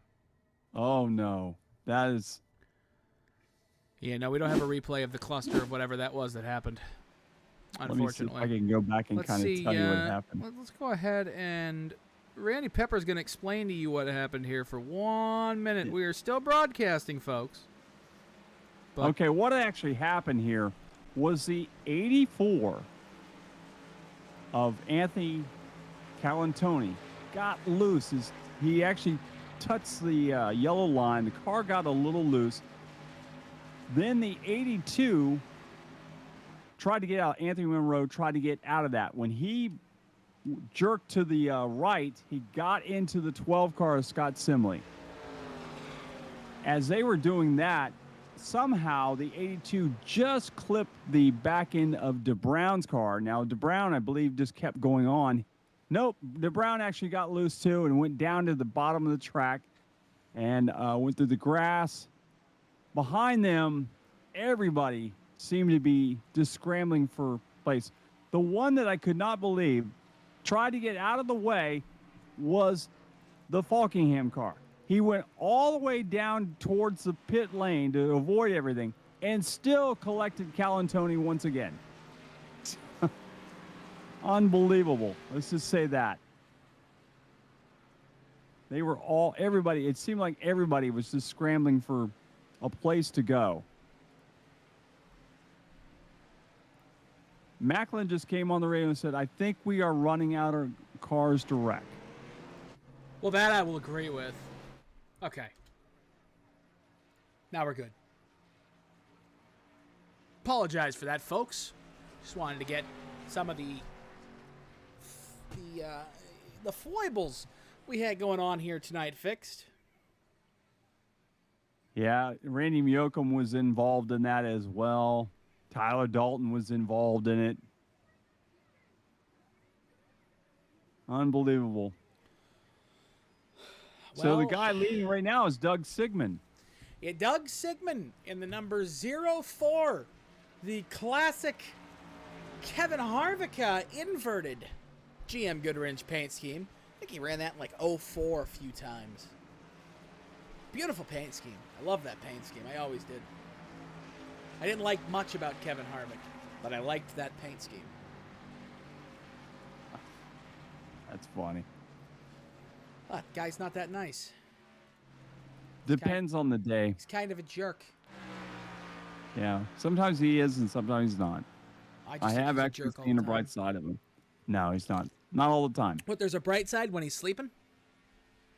Oh, no. That is... Yeah, no, we don't have a replay of the cluster of whatever that was that happened. Unfortunately. Let me see if I can go back and kind of tell you what happened. Let's go ahead and... Randy Pepper's going to explain to you what happened here for 1 minute. We are still broadcasting, folks. But okay, what actually happened here was the 84 of Anthony Calantoni got loose. He actually touched the yellow line. The car got a little loose. Then the 82 tried to get out. Anthony Monroe tried to get out of that. When he jerked to the right, he got into the 12 car of Scott Simley. As they were doing that, somehow the 82 just clipped the back end of DeBrown's car. Now, DeBrown, I believe, just kept going on. Nope, DeBrown actually got loose too and went down to the bottom of the track and went through the grass. Behind them, everybody seemed to be just scrambling for place. The one that I could not believe tried to get out of the way was the Falkingham car. He went all the way down towards the pit lane to avoid everything and still collected Calantoni once again. Unbelievable. Let's just say that. They were everybody, it seemed like everybody was just scrambling for a place to go. Macklin just came on the radio and said, I think we are running out of cars to wreck. Well, that I will agree with. Okay. Now we're good. Apologize for that, folks. Just wanted to get some of the foibles we had going on here tonight fixed. Yeah, Randy Miokum was involved in that as well. Tyler Dalton was involved in it. Unbelievable. So the guy leading right now is Doug Sigmund. Yeah, Doug Sigmund in the number 04. The classic Kevin Harvick inverted GM Goodwrench paint scheme. I think he ran that in like 04 a few times. Beautiful paint scheme. I love that paint scheme. I always did. I didn't like much about Kevin Harvick, but I liked that paint scheme. That's funny. Guy's not that nice. Depends on the day. He's kind of a jerk. Yeah. Sometimes he is and sometimes he's not. I have actually seen the bright side of him. No, he's not. Not all the time. But there's a bright side when he's sleeping?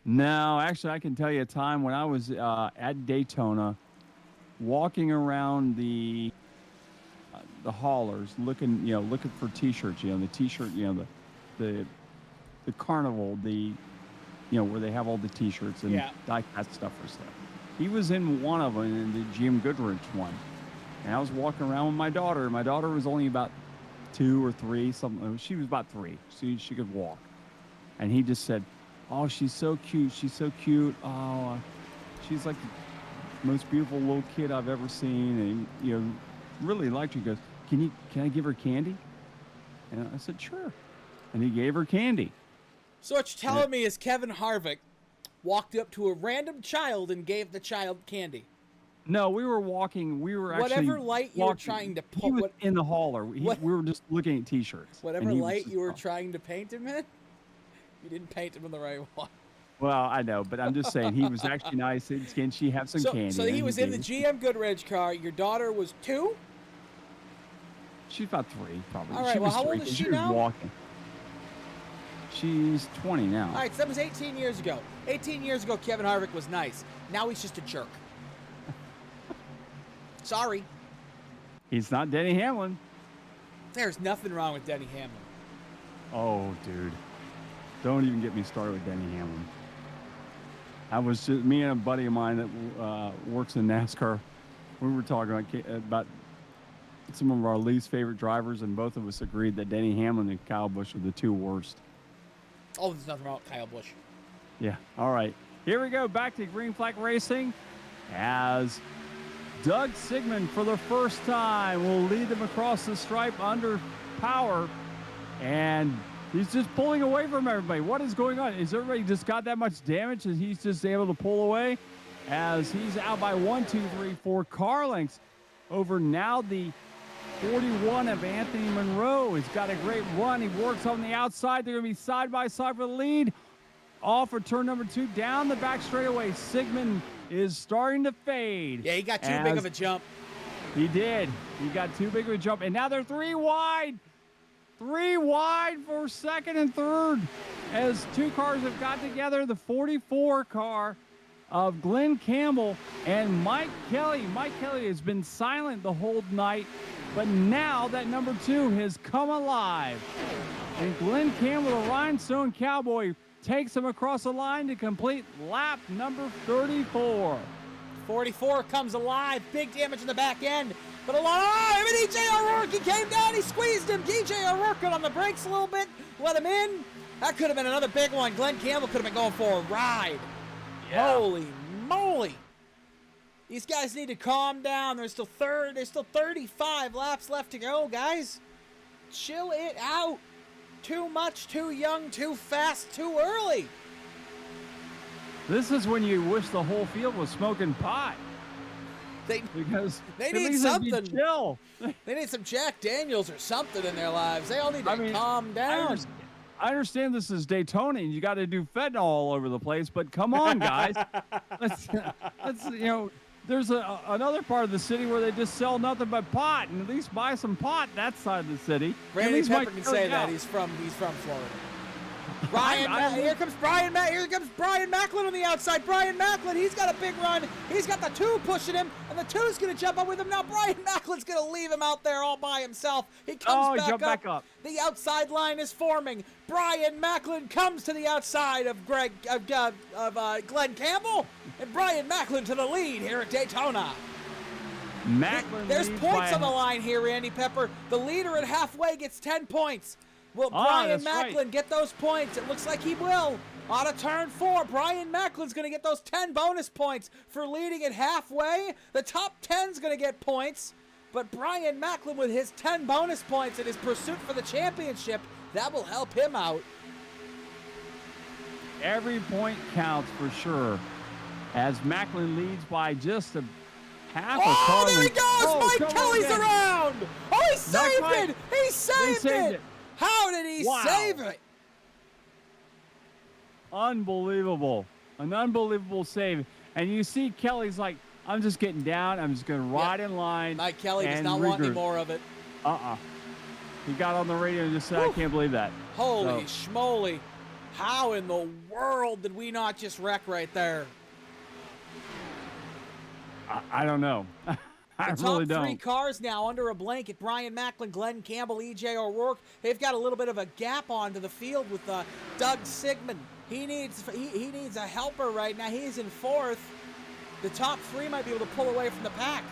No, actually, I can tell you a time when I was at Daytona, walking around the haulers, looking for T-shirts. The T-shirt, the carnival, where they have all the T-shirts and Diecast stuff for stuff. He was in one of them, in the GM Goodwrench one, and I was walking around with my daughter. My daughter was only about 2 or 3, something. She was about 3. She could walk, and he just said, "Oh, she's so cute. She's so cute. Oh, she's like the most beautiful little kid I've ever seen." And really liked her. He goes, "Can I give her candy?" And I said, "Sure." And he gave her candy. So what you're telling me is Kevin Harvick walked up to a random child and gave the child candy? No, we were walking. We were actually whatever light you were trying to pull. He was in the hauler. We were just looking at T-shirts. Whatever light you were trying to paint him in, you didn't paint him in the right one. Well, I know, but I'm just saying he was actually nice. And can she have some candy? So he was in the GM Goodwrench car. Your daughter was 2? She's about 3, probably. All right. She was how 3, old is she was now? Walking. She's 20 now. All right, so that was 18 years ago. 18 years ago, Kevin Harvick was nice. Now he's just a jerk. Sorry. He's not Denny Hamlin. There's nothing wrong with Denny Hamlin. Oh, dude. Don't even get me started with Denny Hamlin. I was just, me and a buddy of mine that works in NASCAR, we were talking about some of our least favorite drivers, and both of us agreed that Denny Hamlin and Kyle Busch are the 2 worst. Oh, there's nothing wrong with Kyle Busch. Yeah. All right. Here we go. Back to Green Flag Racing as Doug Sigmund, for the first time, will lead them across the stripe under power. And he's just pulling away from everybody. What is going on? Is everybody just got that much damage that he's just able to pull away? As he's out by 1, 2, 3, 4 car lengths over now the 41 of Anthony Monroe. He's got a great run. He works on the outside. They're going to be side by side for the lead. Off of turn number 2, down the back straightaway. Sigmund is starting to fade. Yeah, he got too big of a jump. He did. He got too big of a jump. And now they're 3 wide. 3 wide for second and third as 2 cars have got together. The 44 car of Glenn Campbell and Mike Kelly. Mike Kelly has been silent the whole night, but now that number 2 has come alive. And Glenn Campbell, the Rhinestone Cowboy, takes him across the line to complete lap number 34. 44 comes alive. Big damage in the back end. But alive, and E.J. O'Rourke, he came down, he squeezed him. E.J. O'Rourke got on the brakes a little bit, let him in. That could have been another big one. Glenn Campbell could have been going for a ride. Yeah. Holy moly. These guys need to calm down. There's still 35 laps left to go, guys. Chill it out. Too much, too young, too fast, too early. This is when you wish the whole field was smoking pot. They need something. Chill. They need some Jack Daniels or something in their lives. They all need to calm down. I understand this is Daytona and you got to do fentanyl all over the place, but come on, guys. let's there's another part of the city where they just sell nothing but pot, and at least buy some pot that side of the city. Randy Pepper can say that. He's from Florida. Here comes Brian Macklin on the outside. Brian Macklin, he's got a big run. He's got the 2 pushing him, and the 2's going to jump up with him. Now Brian Macklin's going to leave him out there all by himself. He comes back up. The outside line is forming. Brian Macklin comes to the outside of Glenn Campbell, and Brian Macklin to the lead here at Daytona. There's points on the line here, Randy Pepper. The leader at halfway gets 10 points. Will Brian Macklin get those points? It looks like he will. On a turn 4, Brian Macklin's going to get those 10 bonus points for leading at halfway. The top 10's going to get points, but Brian Macklin with his 10 bonus points in his pursuit for the championship, that will help him out. Every point counts for sure, as Macklin leads by just a half a car. Oh, there he goes! Mike Kelly's around! Oh, he saved it! He saved it! How did he save it? Unbelievable. An unbelievable save. And you see Kelly's like, I'm just getting down. I'm just going to ride in line. Mike Kelly does not want any more of it. He got on the radio and just said, I can't believe that. Holy schmoly. How in the world did we not just wreck right there? I don't know. I really don't. Top 3 cars now under a blanket. Brian Macklin, Glenn Campbell, E.J. O'Rourke. They've got a little bit of a gap onto the field with Doug Sigmund. He needs a helper right now. He's in 4th. The top 3 might be able to pull away from the pack.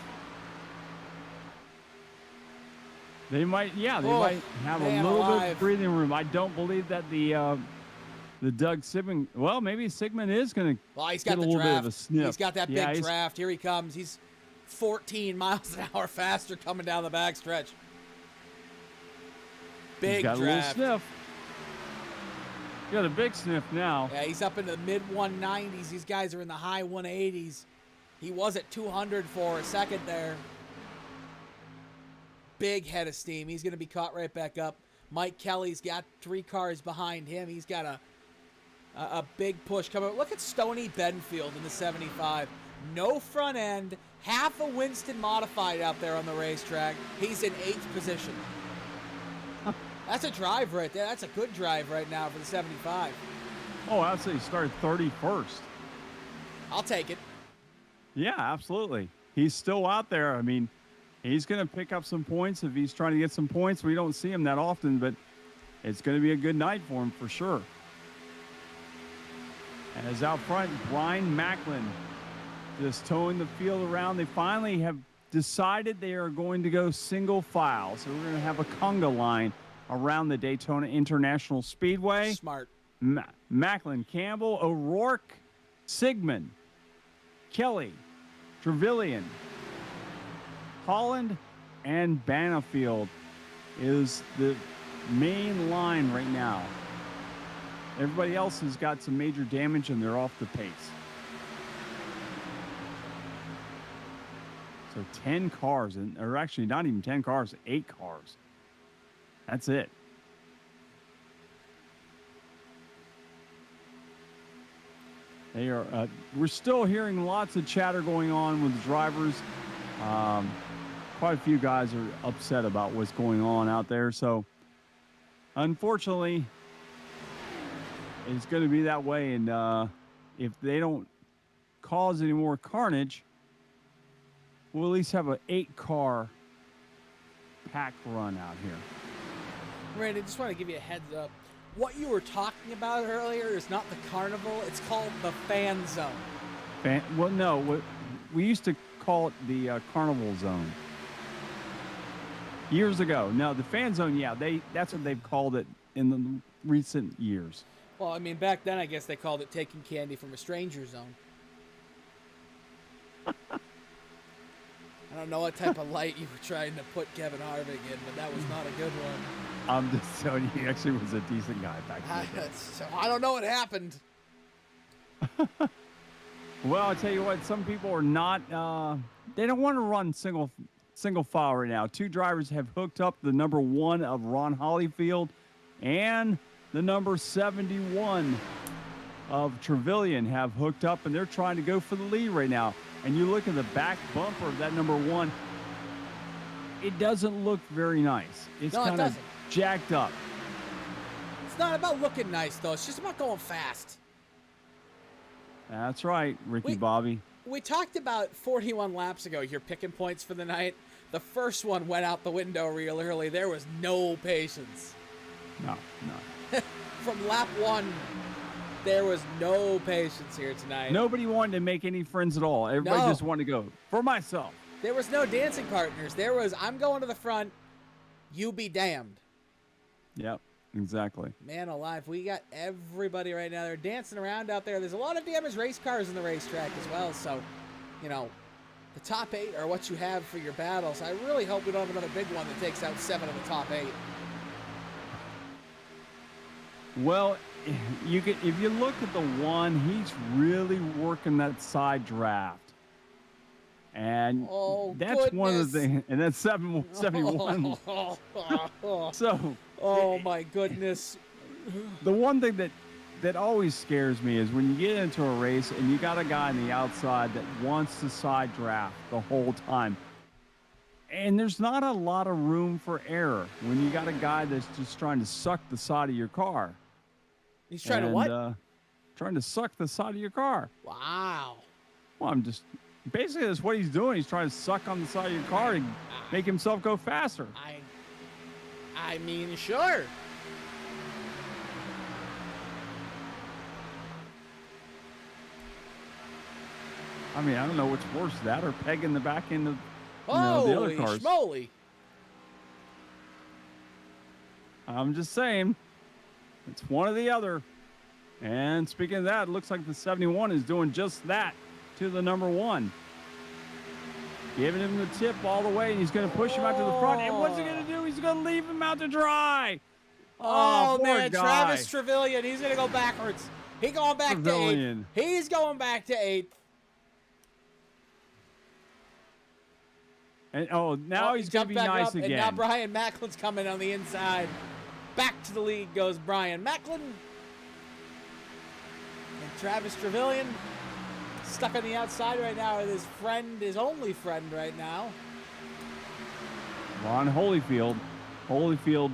They might have a little bit of breathing room. I don't believe that the Doug Sigmund. Well, maybe Sigmund is going to. Well, he's got the little draft. Bit of a sniff. He's got that big draft. Here he comes. He's 14 miles an hour faster coming down the backstretch. Big draft. A little sniff. Got a big sniff now. Yeah, he's up in the mid 190s. These guys are in the high 180s. He was at 200 for a second there. Big head of steam. He's going to be caught right back up. Mike Kelly's got 3 cars behind him. He's got a big push coming. Look at Stoney Benfield in the 75. No front end. Half a Winston modified out there on the racetrack. He's in 8th position. That's a drive right there. That's a good drive right now for the 75. Oh, I'd say he started 31st. I'll take it. Yeah, absolutely. He's still out there. I mean, he's going to pick up some points if he's trying to get some points. We don't see him that often, but it's going to be a good night for him for sure. As out front, Brian Macklin just towing the field around. They finally have decided they are going to go single file. So we're going to have a conga line around the Daytona International Speedway. Smart. Macklin, Campbell, O'Rourke, Sigmund, Kelly, Trevelyan, Holland, and Banfield is the main line right now. Everybody else has got some major damage and they're off the pace. So 10 cars, or actually not even 10 cars, 8 cars. That's it. They are. We're still hearing lots of chatter going on with the drivers. Quite a few guys are upset about what's going on out there. So, unfortunately, it's going to be that way. And if they don't cause any more carnage, we'll at least have an 8-car pack run out here. Randy, just want to give you a heads up. What you were talking about earlier is not the carnival. It's called the fan zone. Well, no. We used to call it the carnival zone. Years ago. No, the fan zone, yeah, that's what they've called it in the recent years. Well, I mean, back then, I guess they called it taking candy from a stranger zone. I don't know what type of light you were trying to put Kevin Harvick in, but that was not a good one. I'm just telling you, he actually was a decent guy back then. So I don't know what happened. Well, I'll tell you what, some people are not, they don't want to run single file right now. 2 drivers have hooked up, the number 1 of Ron Holyfield and the number 71 of Trevelyan have hooked up, and they're trying to go for the lead right now. And you look at the back bumper of that number 1, it doesn't look very nice. It's kind of jacked up. It's not about looking nice, though. It's just about going fast. That's right, Ricky Bobby. We talked about 41 laps ago, you're picking points for the night. The first one went out the window real early. There was no patience. No. From lap 1, there was no patience here tonight. Nobody wanted to make any friends at all. Everybody just wanted to go for myself. There was no dancing partners. There was, I'm going to the front, you be damned. Yep, exactly. Man alive, we got everybody right now. They're dancing around out there. There's a lot of damaged race cars in the racetrack as well. So, you know, the top 8 are what you have for your battles. I really hope we don't have another big one that takes out 7 of the top 8. Well, if you look at the 1, he's really working that side draft. And that's one of the things. And that's 71. So, oh my goodness. The one thing that always scares me is when you get into a race and you got a guy on the outside that wants to side draft the whole time. And there's not a lot of room for error when you got a guy that's just trying to suck the side of your car. He's trying to what? Trying to suck the side of your car. Wow. Well, basically that's what he's doing. He's trying to suck on the side of your car and make himself go faster. I mean, sure. I mean, I don't know what's worse, that or pegging the back end of the other cars. Holy schmoly. I'm just saying, it's one or the other. And speaking of that, it looks like the 71 is doing just that to the number 1. Giving him the tip all the way, and he's going to push him out to the front. And what's he going to do? He's going to leave him out to dry. Oh poor man, guy. Travis Trevelyan, he's going to go backwards. He's going back to 8th. He's going back to 8th. And now he's going to be nice again. And now Brian Macklin's coming on the inside. Back to the lead goes Brian Macklin. And Travis Trevelyan stuck on the outside right now with his friend, his only friend right now. Ron Holyfield. Holyfield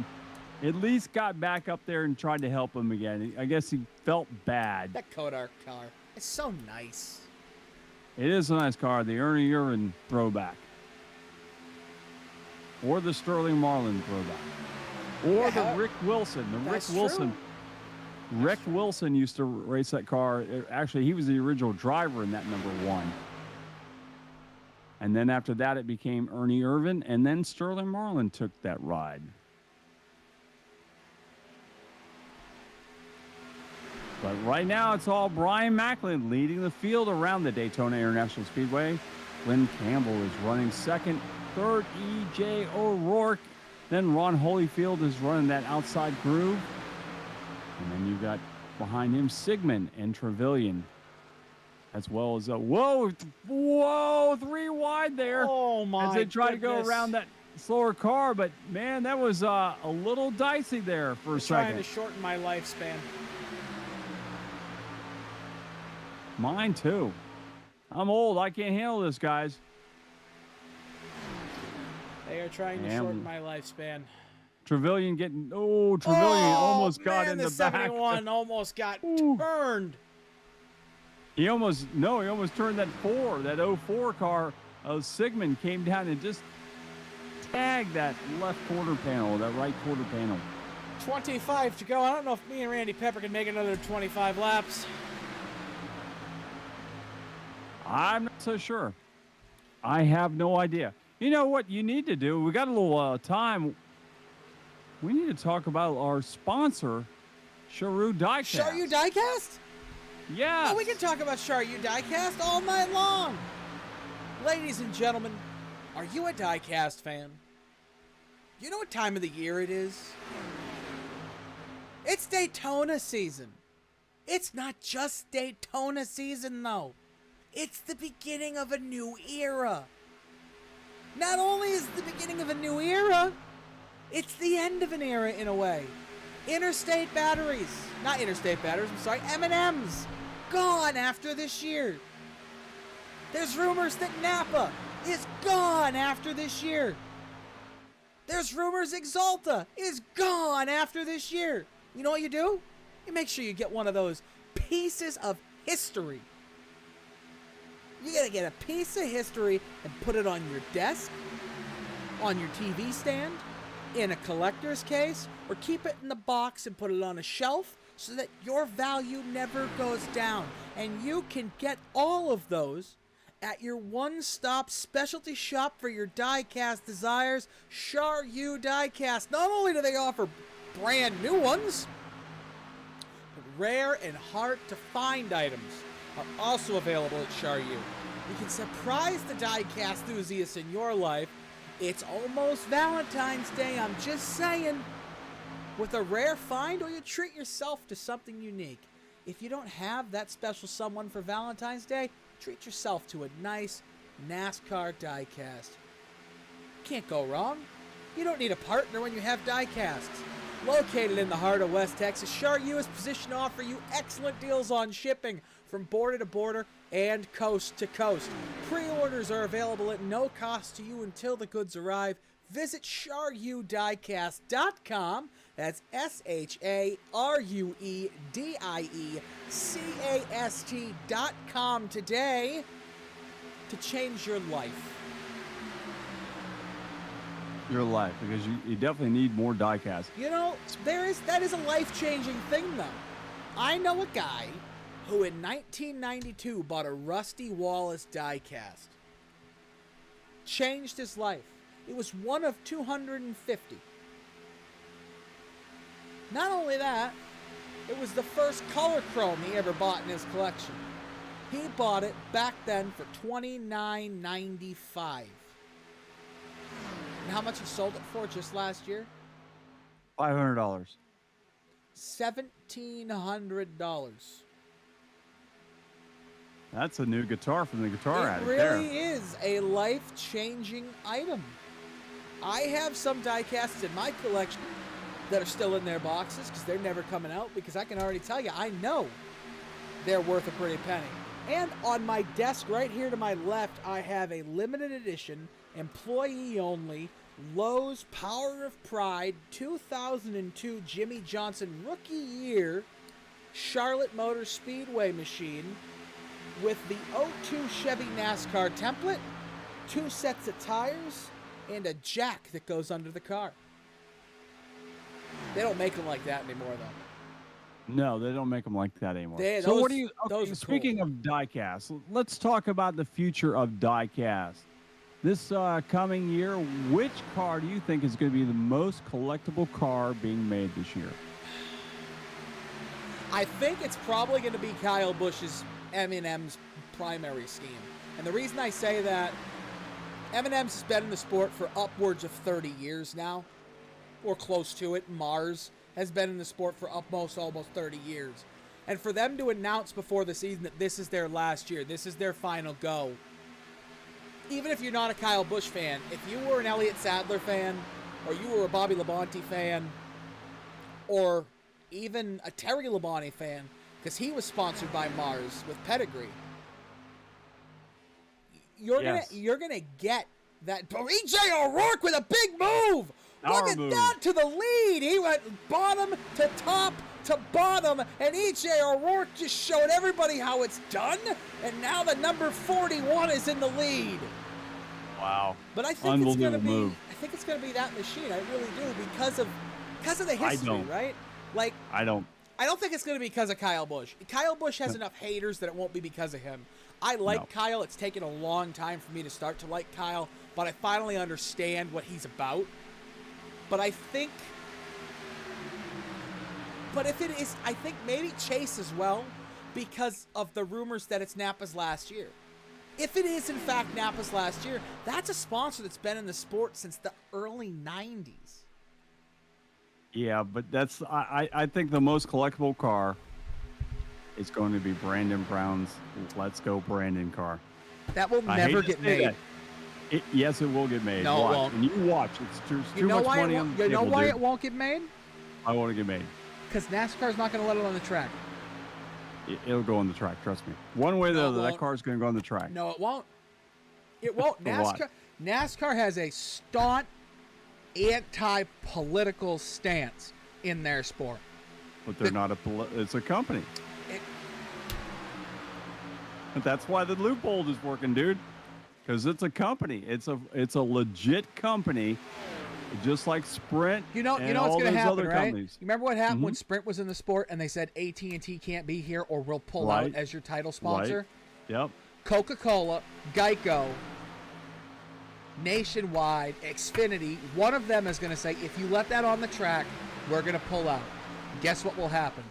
at least got back up there and tried to help him again. I guess he felt bad. That Kodak car, it's so nice. It is a nice car. The Ernie Irvan throwback. Or the Sterling Marlin throwback. Or the Rick Wilson. Rick Wilson used to race that car. Actually, he was the original driver in that number 1. And then after that, it became Ernie Irvan, and then Sterling Marlin took that ride. But right now, it's all Brian Macklin leading the field around the Daytona International Speedway. Glenn Campbell is running second. Third, E.J. O'Rourke. Then Ron Holyfield is running that outside groove. And then you've got behind him Sigmund and Trevelyan. As well as, 3 wide there. Oh, my as they try to go goodness. around that slower car. But, man, that was a little dicey there for a second. Trying to shorten my lifespan. Mine, too. I'm old. I can't handle this, guys. They are trying to shorten my lifespan. Trevelyan almost got in the back. 71 almost got turned. He almost turned that that 04 car of Sigmund came down and just tagged that left quarter panel, that right quarter panel. 25 to go. I don't know if me and Randy Pepper can make another 25 laps. I'm not so sure. I have no idea. You know what you need to do? We got a little time. We need to talk about our sponsor, Sharue Diecast. Sharue Diecast? Yeah. Oh, we can talk about Sharue Diecast all night long. Ladies and gentlemen, are you a Diecast fan? You know what time of the year it is? It's Daytona season. It's not just Daytona season, though. It's the beginning of a new era. Not only is it the beginning of a new era, it's the end of an era in a way. Interstate batteries. Not interstate batteries, I'm sorry. M&M's. Gone after this year. There's rumors that Napa is gone after this year. There's rumors Exalta is gone after this year. You know what you do? You make sure you get one of those pieces of history. You gotta get a piece of history and put it on your desk, on your TV stand, in a collector's case, or keep it in the box and put it on a shelf so that your value never goes down. And you can get all of those at your one-stop specialty shop for your diecast desires, Sharue Diecast. Not only do they offer brand new ones, but rare and hard-to-find items are also available at Sharue. You can surprise the diecast enthusiasts in your life. It's almost Valentine's Day, I'm just saying. With a rare find, or you treat yourself to something unique. If you don't have that special someone for Valentine's Day, treat yourself to a nice NASCAR diecast. Can't go wrong. You don't need a partner when you have diecasts. Located in the heart of West Texas, Sharue is positioned to offer you excellent deals on shipping from border to border and coast to coast. Pre-orders are available at no cost to you until the goods arrive. Visit SharueDiecast.com. That's SharueDiecast.com today to change your life. Your life, because you definitely need more diecast. You know, that is a life-changing thing, though. I know a guy who in 1992 bought a Rusty Wallace diecast. Changed his life. It was one of 250. Not only that, it was the first color chrome he ever bought in his collection. He bought it back then for $29.95. And how much he sold it for just last year? $500. $1,700. That's a new guitar from the Guitar Addict. It really is a life-changing item. I have some diecasts in my collection that are still in their boxes because they're never coming out, because I can already tell you, I know they're worth a pretty penny. And on my desk right here to my left, I have a limited edition, employee-only, Lowe's Power of Pride 2002 Jimmy Johnson Rookie Year Charlotte Motor Speedway machine with the 02 Chevy NASCAR template, 2 sets of tires, and a jack that goes under the car. They don't make them like that anymore, though. No, they don't make them like that anymore. So what do you? Okay, speaking cool. of diecast, let's talk about the future of diecast. This coming year, which car do you think is going to be the most collectible car being made this year? I think it's probably going to be Kyle Busch's M&M's primary scheme. And the reason I say that, M&M's has been in the sport for upwards of 30 years now, or close to it. Mars has been in the sport for almost 30 years. And for them to announce before the season that this is their last year, this is their final go, even if you're not a Kyle Busch fan, if you were an Elliott Sadler fan, or you were a Bobby Labonte fan, or even a Terry Labonte fan, because he was sponsored by Mars with Pedigree, you're gonna get that. E.J. O'Rourke with a big move. Look at that, to the lead. He went bottom to top to bottom, and E.J. O'Rourke just showed everybody how it's done, and now the number 41 is in the lead. Wow. But I think it's going to be move. I think it's going to be that machine. I really do because of the history, right? Like I don't think it's going to be because of Kyle Busch. Kyle Busch has enough haters that it won't be because of him. I like Kyle. It's taken a long time for me to start to like Kyle, but I finally understand what he's about. But I think maybe Chase as well, because of the rumors that it's Napa's last year. If it is, in fact, Napa's last year, that's a sponsor that's been in the sport since the early 90s. Yeah, but I think the most collectible car is going to be Brandon Brown's Let's Go Brandon car. That will never get made. Yes, it will get made. No, watch. it won't. And you watch. It's too much money on the table, You know why dude. it won't get made? I want to get made. Because NASCAR's not going to let it on the track. It'll go on the track. Trust me. One way or the other, that car's going to go on the track. No, it won't. It won't. NASCAR has a staunch anti-political stance in their sport. But they're not it's a company. But that's why the loophole is working, dude. Because it's a company. It's a legit company, just like Sprint. You know and what's all going to those happen, other right? companies. You remember what happened when Sprint was in the sport and they said AT&T can't be here or we'll pull out as your title sponsor? Right. Yep. Coca-Cola, Geico, Nationwide, Xfinity, one of them is going to say, if you let that on the track, we're going to pull out. Guess what will happen?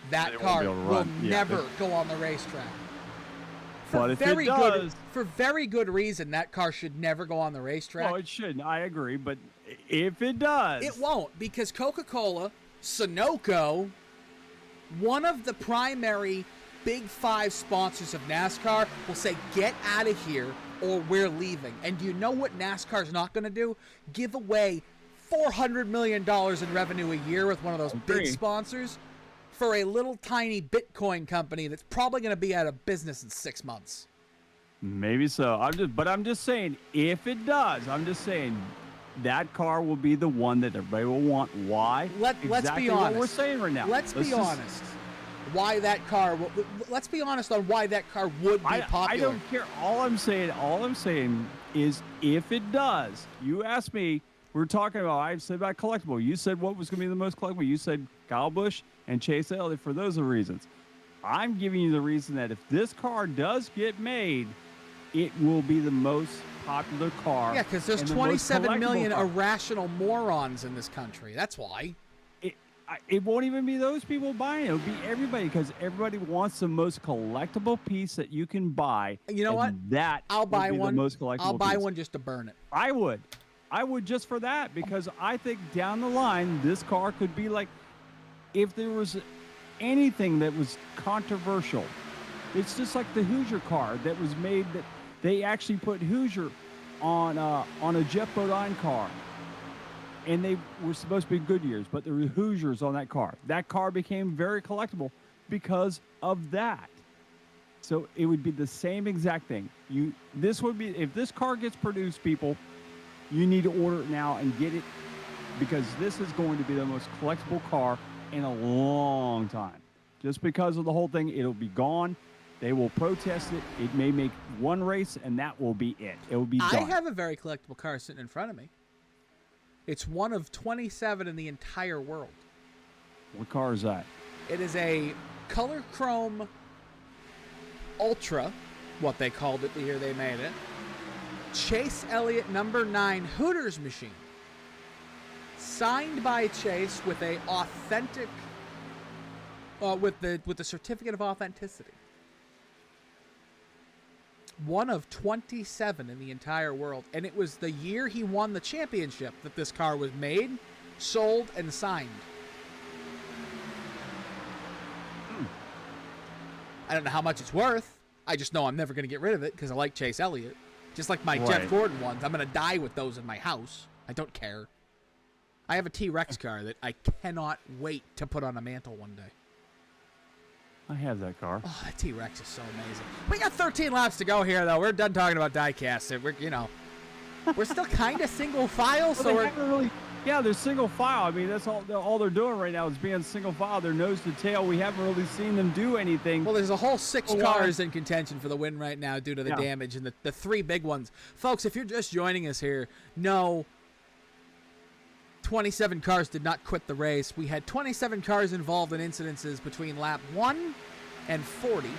That car will never go on the racetrack. But if it does, for very good reason, that car should never go on the racetrack. No, it shouldn't. I agree. But if it does, it won't, because Coca-Cola, Sunoco, one of the primary Big Five sponsors of NASCAR, will say, get out of here or we're leaving. And do you know what NASCAR's not going to do? Give away $400 million in revenue a year with one of those big sponsors for a little tiny Bitcoin company that's probably going to be out of business in 6 months. Maybe so. I'm just saying, if it does, I'm just saying that car will be the one that everybody will want. Why? Let's be honest. What we're saying right now. Let's be honest. Why that car? Let's be honest on why that car would be popular. I don't care. All I'm saying is, if it does, you asked me. We're talking about. I said about collectible. You said what was going to be the most collectible. You said Kyle Busch and Chase Elliott for those reasons. I'm giving you the reason that if this car does get made, it will be the most popular car. Yeah, because there's 27 million irrational morons in this country. That's why. It won't even be those people buying it. It'll be everybody, because everybody wants the most collectible piece that you can buy. You know what? I'll buy one. The most collectible I'll buy piece. one just to burn it. I would just for that, because I think down the line this car could be like, if there was anything that was controversial, it's just like the Hoosier car that was made, that they actually put Hoosier on a Jeff Bodine car. And they were supposed to be Goodyears, but there were Hoosiers on that car. That car became very collectible because of that. So it would be the same exact thing. If this car gets produced, people, you need to order it now and get it, because this is going to be the most collectible car in a long time. Just because of the whole thing, it'll be gone. They will protest it. It may make one race, and that will be it. It will be done. I have a very collectible car sitting in front of me. It's one of 27 in the entire world. What car is that? It is a color chrome Ultra, what they called it the year they made it. Chase Elliott number 9 Hooters machine. Signed by Chase with a authentic, with the certificate of authenticity. One of 27 in the entire world. And it was the year he won the championship that this car was made, sold, and signed. I don't know how much it's worth. I just know I'm never going to get rid of it because I like Chase Elliott. Just like my Jeff Gordon ones. I'm going to die with those in my house. I don't care. I have a T-Rex car that I cannot wait to put on a mantle one day. I have that car. Oh, that T-Rex is so amazing. We got 13 laps to go here, though. We're done talking about diecast. We're still kind of single file, so Yeah, they're single file. I mean, that's all they're doing right now is being single file. They're nose to tail. We haven't really seen them do anything. Well, there's a whole 6 cars in contention for the win right now due to the damage and the 3 big ones. Folks, if you're just joining us here, no, 27 cars did not quit the race. We had 27 cars involved in incidences between lap 1 and 40.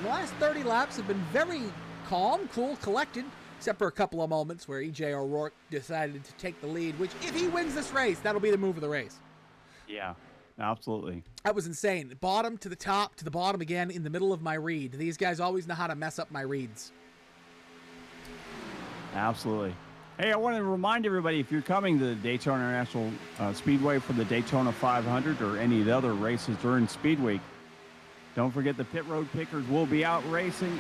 The last 30 laps have been very calm, cool, collected, except for a couple of moments where E.J. O'Rourke decided to take the lead, which, if he wins this race, that'll be the move of the race. Yeah, absolutely. That was insane. Bottom to the top to the bottom again in the middle of my read. These guys always know how to mess up my reads. Absolutely. Hey, I want to remind everybody, if you're coming to the Daytona International Speedway for the Daytona 500 or any of the other races during Speed Week, don't forget the pit road pickers will be out racing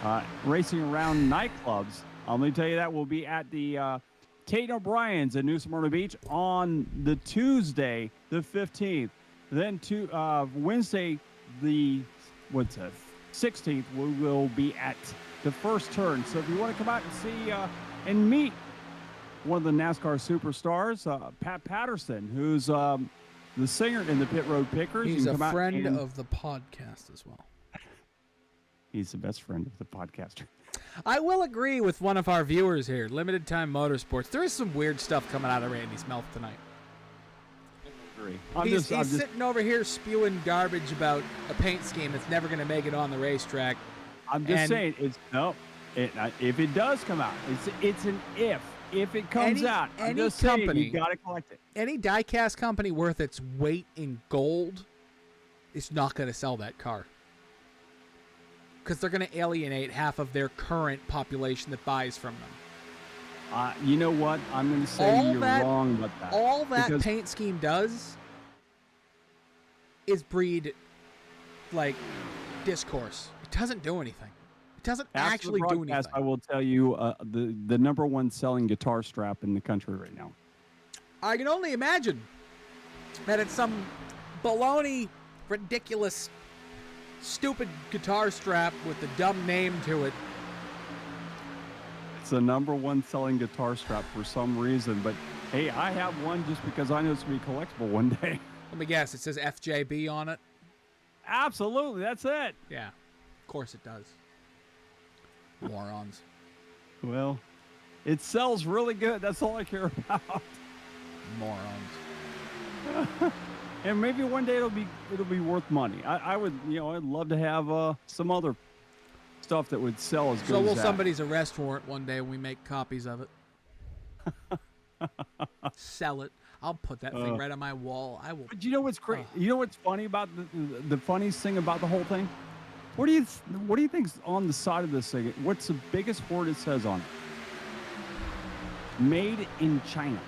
around nightclubs. Let me tell you that we'll be at the Tate O'Brien's in New Smyrna Beach on the Tuesday, the 15th. Then Wednesday, the 16th, we will be at the First Turn. So if you want to come out and see and meet one of the NASCAR superstars, Pat Patterson, who's the singer in the Pit Road Pickers. He's a friend of the podcast as well. He's the best friend of the podcaster. I will agree with one of our viewers here, Limited Time Motorsports. There is some weird stuff coming out of Randy's mouth tonight. I agree. He's sitting over here spewing garbage about a paint scheme that's never going to make it on the racetrack. I'm just saying, if it does come out, it's an if. If it comes out, I'm just saying, you got to collect it. Any diecast company worth its weight in gold is not going to sell that car. Because they're going to alienate half of their current population that buys from them. You know what? I'm going to say you're wrong about that. All that paint scheme does is breed, like, discourse. It doesn't do anything. It doesn't actually do anything. I will tell you the number one selling guitar strap in the country right now. I can only imagine that it's some baloney, ridiculous, stupid guitar strap with the dumb name to it. It's the number one selling guitar strap for some reason, but hey, I have one just because I know it's going to be collectible one day. Let me guess, it says FJB on it? Absolutely, that's it. Yeah, of course it does. Morons. Well, it sells really good. That's all I care about. Morons. And maybe one day it'll be worth money. I would, I'd love to have some other stuff that would sell as good as that. So will somebody's arrest warrant one day when we make copies of it. Sell it. I'll put that thing right on my wall. I will. But you know what's great? You know what's funny about the funniest thing about the whole thing? What do you think's on the side of this thing? What's the biggest word it says on it? Made in China.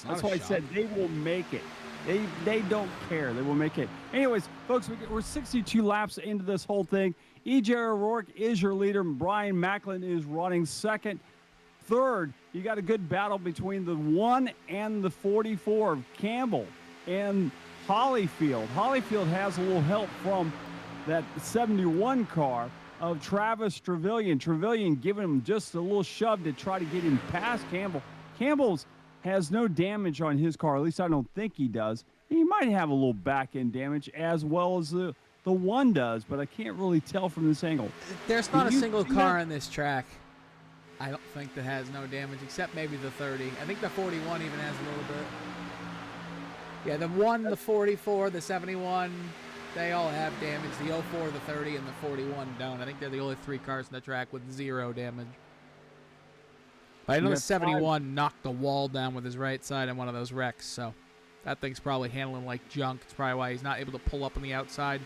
That's why I said they will make it. They don't care. They will make it. Anyways, folks, we're 62 laps into this whole thing. E.J. O'Rourke is your leader. Brian Macklin is running second. Third, you got a good battle between the 1 and the 44 of Campbell and Hollyfield. Hollyfield has a little help from that 71 car of Travis Trevelyan. Trevelyan giving him just a little shove to try to get him past Campbell. Campbell's has no damage on his car. At least I don't think he does. He might have a little back-end damage as well as the 1 does, but I can't really tell from this angle. There's not a single car on this track, I don't think, that has no damage, except maybe the 30. I think the 41 even has a little bit. Yeah, the 1, the 44, the 71, they all have damage. The 04, the 30, and the 41 don't. I think they're the only 3 cars on the track with 0 damage. I know the 71 knocked the wall down with his right side in one of those wrecks, so that thing's probably handling like junk. It's probably why he's not able to pull up on the outside.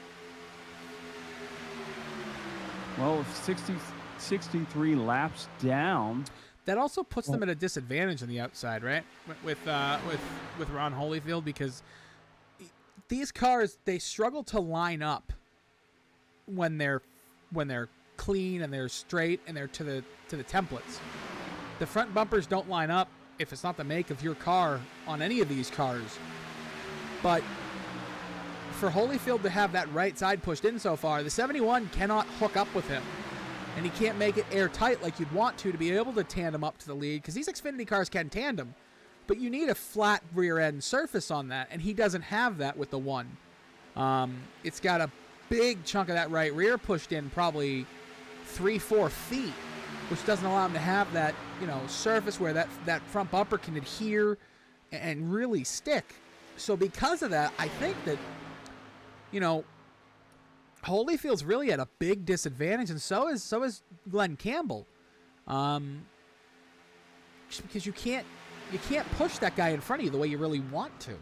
Well, 63 laps down. That also puts them at a disadvantage on the outside, right? With Ron Holyfield, because these cars, they struggle to line up when they're clean and they're straight and they're to the templates. The front bumpers don't line up if it's not the make of your car on any of these cars. But for Holyfield to have that right side pushed in so far, the 71 cannot hook up with him. And he can't make it airtight like you'd want to be able to tandem up to the lead, because these Xfinity cars can tandem. but you need a flat rear end surface on that, and he doesn't have that with the 1. It's got a big chunk of that right rear pushed in, probably 3-4 feet, which doesn't allow him to have that, surface where that front bumper can adhere and really stick. So because of that, I think that, Holyfield's really at a big disadvantage, and so is Glenn Campbell. Just because you can't push that guy in front of you the way you really want to.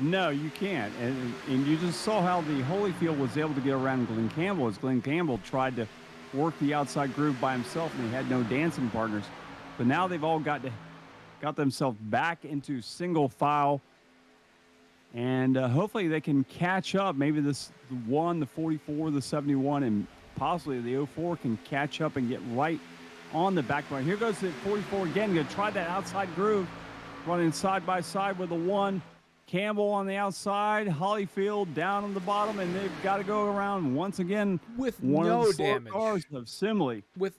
No, you can't. And you just saw how the Holyfield was able to get around Glenn Campbell as Glenn Campbell tried to work the outside groove by himself, and he had no dancing partners. But now they've all got themselves back into single file, and hopefully they can catch up. Maybe the 44, the 71, and possibly the 04 can catch up and get right on the back line. Here goes the 44 again. Going to try that outside groove, running side by side with the 1. Campbell on the outside, Holyfield down on the bottom, and they've got to go around once again with one no of the slow damage. Cars of Simley. They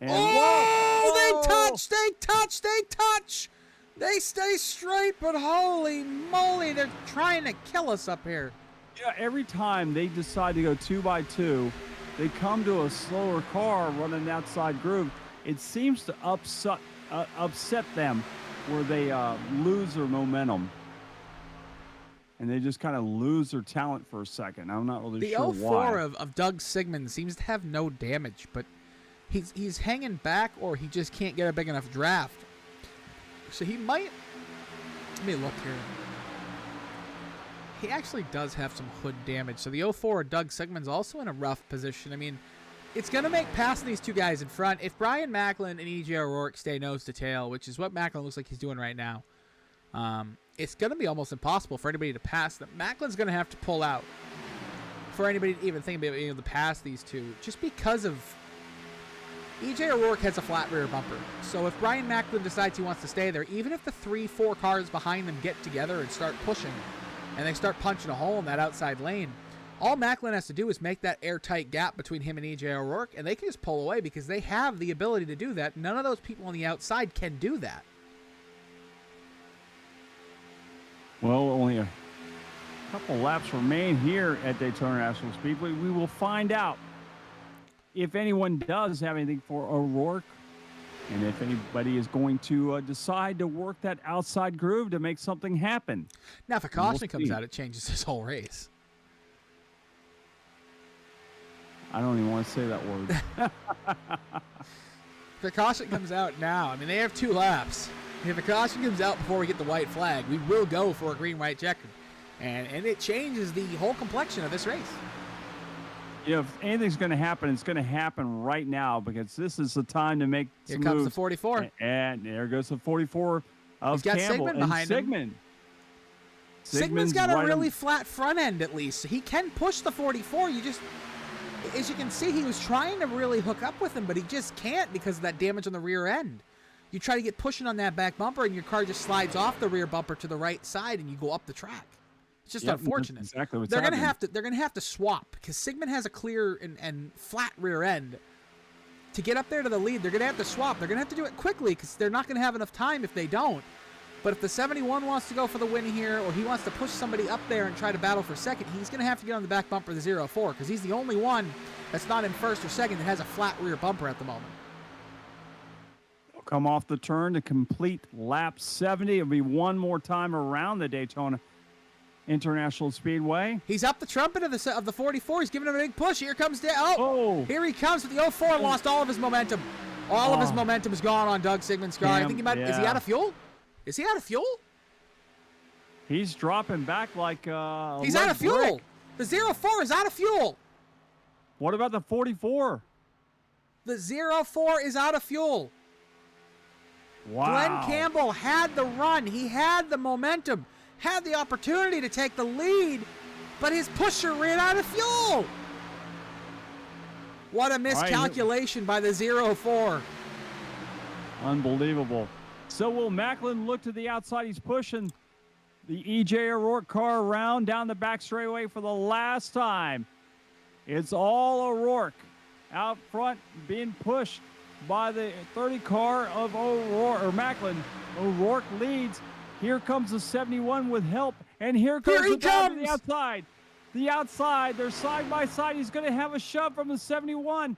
touch. They stay straight, but holy moly, they're trying to kill us up here. Yeah, every time they decide to go 2x2, they come to a slower car running the outside groove. It seems to upset them where they lose their momentum. And they just kind of lose their talent for a second. I'm not really sure why. The 04 of Doug Sigmund seems to have no damage, but he's hanging back, or he just can't get a big enough draft. So he might... Let me look here. He actually does have some hood damage. So the 04 Doug Sigmund's also in a rough position. I mean, it's going to make passing these two guys in front. If Brian Macklin and E.J. O'Rourke stay nose to tail, which is what Macklin looks like he's doing right now, it's going to be almost impossible for anybody to pass them. Macklin's going to have to pull out for anybody to even think about being able to pass these two, just because of E.J. O'Rourke has a flat rear bumper. So if Brian Macklin decides he wants to stay there, even if the 3-4 cars behind them get together and start pushing, and they start punching a hole in that outside lane, all Macklin has to do is make that airtight gap between him and E.J. O'Rourke, and they can just pull away because they have the ability to do that. None of those people on the outside can do that. Well, only a couple laps remain here at Daytona National Speedway. We will find out if anyone does have anything for O'Rourke, and if anybody is going to decide to work that outside groove to make something happen. Now, if a caution comes out, it changes this whole race. I don't even want to say that word. If a caution comes out now, I mean, they have 2 laps. If a caution comes out before we get the white flag, we will go for a green-white checker. And it changes the whole complexion of this race. You know, if anything's going to happen, it's going to happen right now, because this is the time to make some Here comes moves. the 44. And there goes the 44 of He's got Campbell. Sigmund behind him. Sigmund's got a really flat front end, at least. He can push the 44. As you can see, he was trying to really hook up with him, but he just can't because of that damage on the rear end. You try to get pushing on that back bumper, and your car just slides off the rear bumper to the right side, and you go up the track. It's just unfortunate. That's exactly what's They're happening. gonna have to swap, because Sigmund has a clear and flat rear end. To get up there to the lead, they're gonna have to swap. They're gonna have to do it quickly, because they're not gonna have enough time if they don't. But if the 71 wants to go for the win here, or he wants to push somebody up there and try to battle for second, he's gonna have to get on the back bumper of the 04, because he's the only one that's not in first or second that has a flat rear bumper at the moment. Come off the turn to complete lap 70. It'll be one more time around the Daytona International Speedway. He's up the trumpet of the 44. He's giving him a big push. Here comes here he comes. But the 04 lost all of his momentum. All of his momentum is gone on Doug Sigmund's car. I think is he out of fuel? Is he out of fuel? He's dropping back like he's out of fuel. The 04 is out of fuel. What about the 44? The 04 is out of fuel. Wow. Glenn Campbell had the run. He had the momentum, had the opportunity to take the lead, but his pusher ran out of fuel. What a miscalculation by the 04. Unbelievable. So will Macklin look to the outside? He's pushing the E.J. O'Rourke car around down the back straightaway for the last time. It's all O'Rourke out front being pushed by the 30 car of O'Rourke or Macklin. O'Rourke leads. Here comes the 71 with help, and here Here he the guy to comes! the outside. The outside, they're side by side. He's going to have a shove from the 71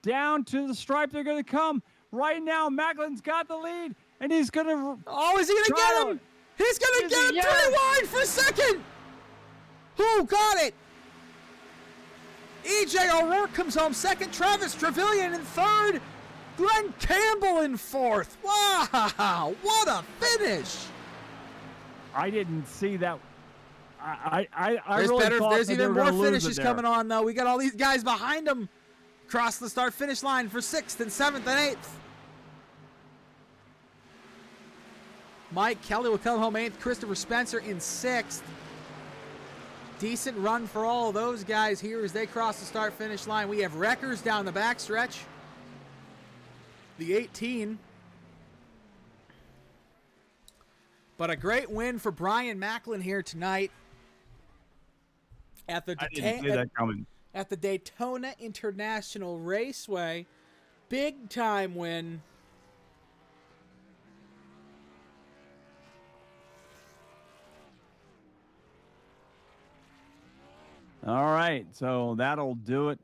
down to the stripe. They're going to come right now. Macklin's got the lead, and he's going to. Oh, is he going to get him? He's going to get him 3 wide for second. Who got it? E.J. O'Rourke comes home second. Travis Trevelyan in third. Glenn Campbell in fourth. Wow, what a finish. I didn't see that. I there's really better, thought there's that even they were more gonna lose finishes it there. coming on, though. We got all these guys behind him across the start-finish line for 6th and 7th and 8th. Mike Kelly will come home 8th. Christopher Spencer in 6th. Decent run for all of those guys here as they cross the start-finish line. We have wreckers down the backstretch. The 18. But a great win for Brian Macklin here tonight at the I didn't see that coming. at the Daytona International Raceway. Big time win. All right, so that'll do it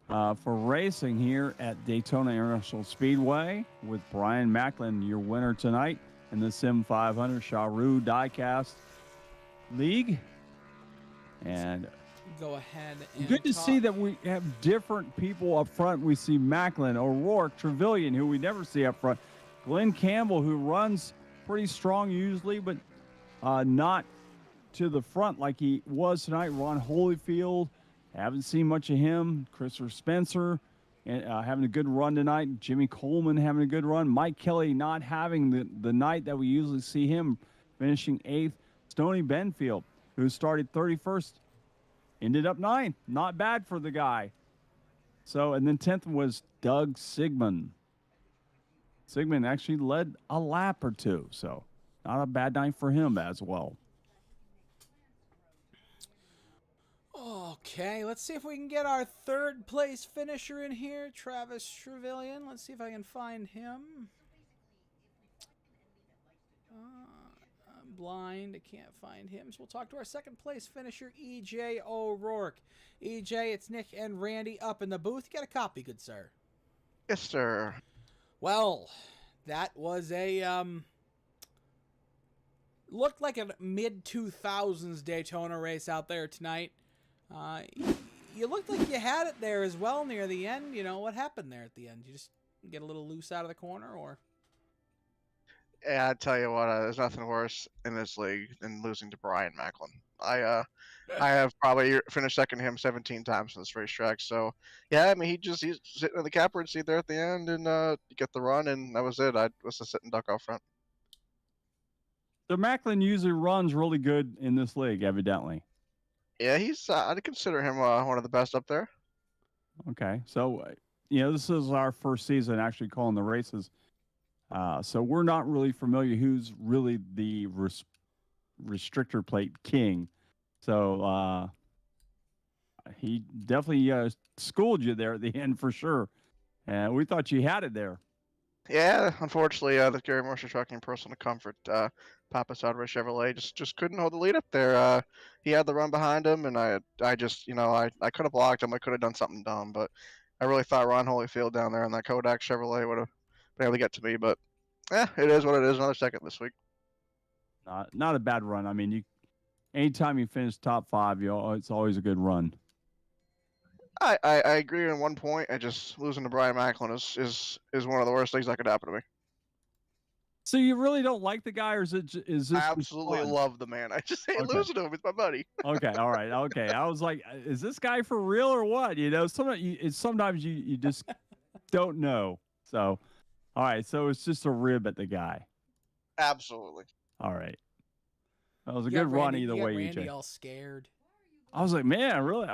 for racing here at Daytona International Speedway with Brian Macklin, your winner tonight in the Sim500 Sharue Diecast League. And Go ahead and good to see that we have different people up front. We see Macklin, O'Rourke, Trevelyan, who we never see up front, Glenn Campbell, who runs pretty strong usually, but not to the front like he was tonight. Ron Holyfield, haven't seen much of him. Christopher Spencer having a good run tonight. Jimmy Coleman having a good run. Mike Kelly not having the night that we usually see him, finishing 8th. Stoney Benfield, who started 31st, ended up 9th. Not bad for the guy. So, and then 10th was Doug Sigmund. Sigmund actually led a lap or two, so not a bad night for him as well. Okay, let's see if we can get our 3rd place finisher in here, Travis Trevelyan. Let's see if I can find him. I'm blind, I can't find him. So we'll talk to our 2nd place finisher, E.J. O'Rourke. E.J., it's Nick and Randy up in the booth. You got a copy, good sir? Yes, sir. Well, that was a looked like a mid-2000s Daytona race out there tonight. You looked like you had it there as well near the end. You know, what happened there at the end? You just get a little loose out of the corner, or? Yeah, I tell you what, there's nothing worse in this league than losing to Brian Macklin. I have probably finished second to him 17 times in this racetrack. So yeah, I mean he's sitting in the catbird seat there at the end, and you get the run, and that was it. I was a sitting duck out front. So Macklin usually runs really good in this league, evidently. Yeah, I'd consider him one of the best up there. Okay, so this is our first season actually calling the races, so we're not really familiar who's really the restrictor plate king. So he definitely schooled you there at the end for sure, and we thought you had it there. Yeah, unfortunately, the Gary Mercer Trucking Personal Comfort, Papa Sadler Chevrolet just couldn't hold the lead up there. He had the run behind him, and I just, I could have blocked him. I could have done something dumb, but I really thought Ron Holyfield down there in that Kodak Chevrolet would have been able to get to me. But yeah, it is what it is. Another second this week. Not a bad run. I mean, anytime you finish top 5, it's always a good run. I agree on one point. I just losing to Brian Macklin is one of the worst things that could happen to me. So you really don't like the guy, or is this I absolutely love the man. I just hate losing to him. He's my buddy. Okay, all right, okay. I was like, is this guy for real or what? Sometimes you just don't know. So, all right, so it's just a rib at the guy. Absolutely. All right. That was a good run either way, Randy EJ. all scared. I was like, man, really,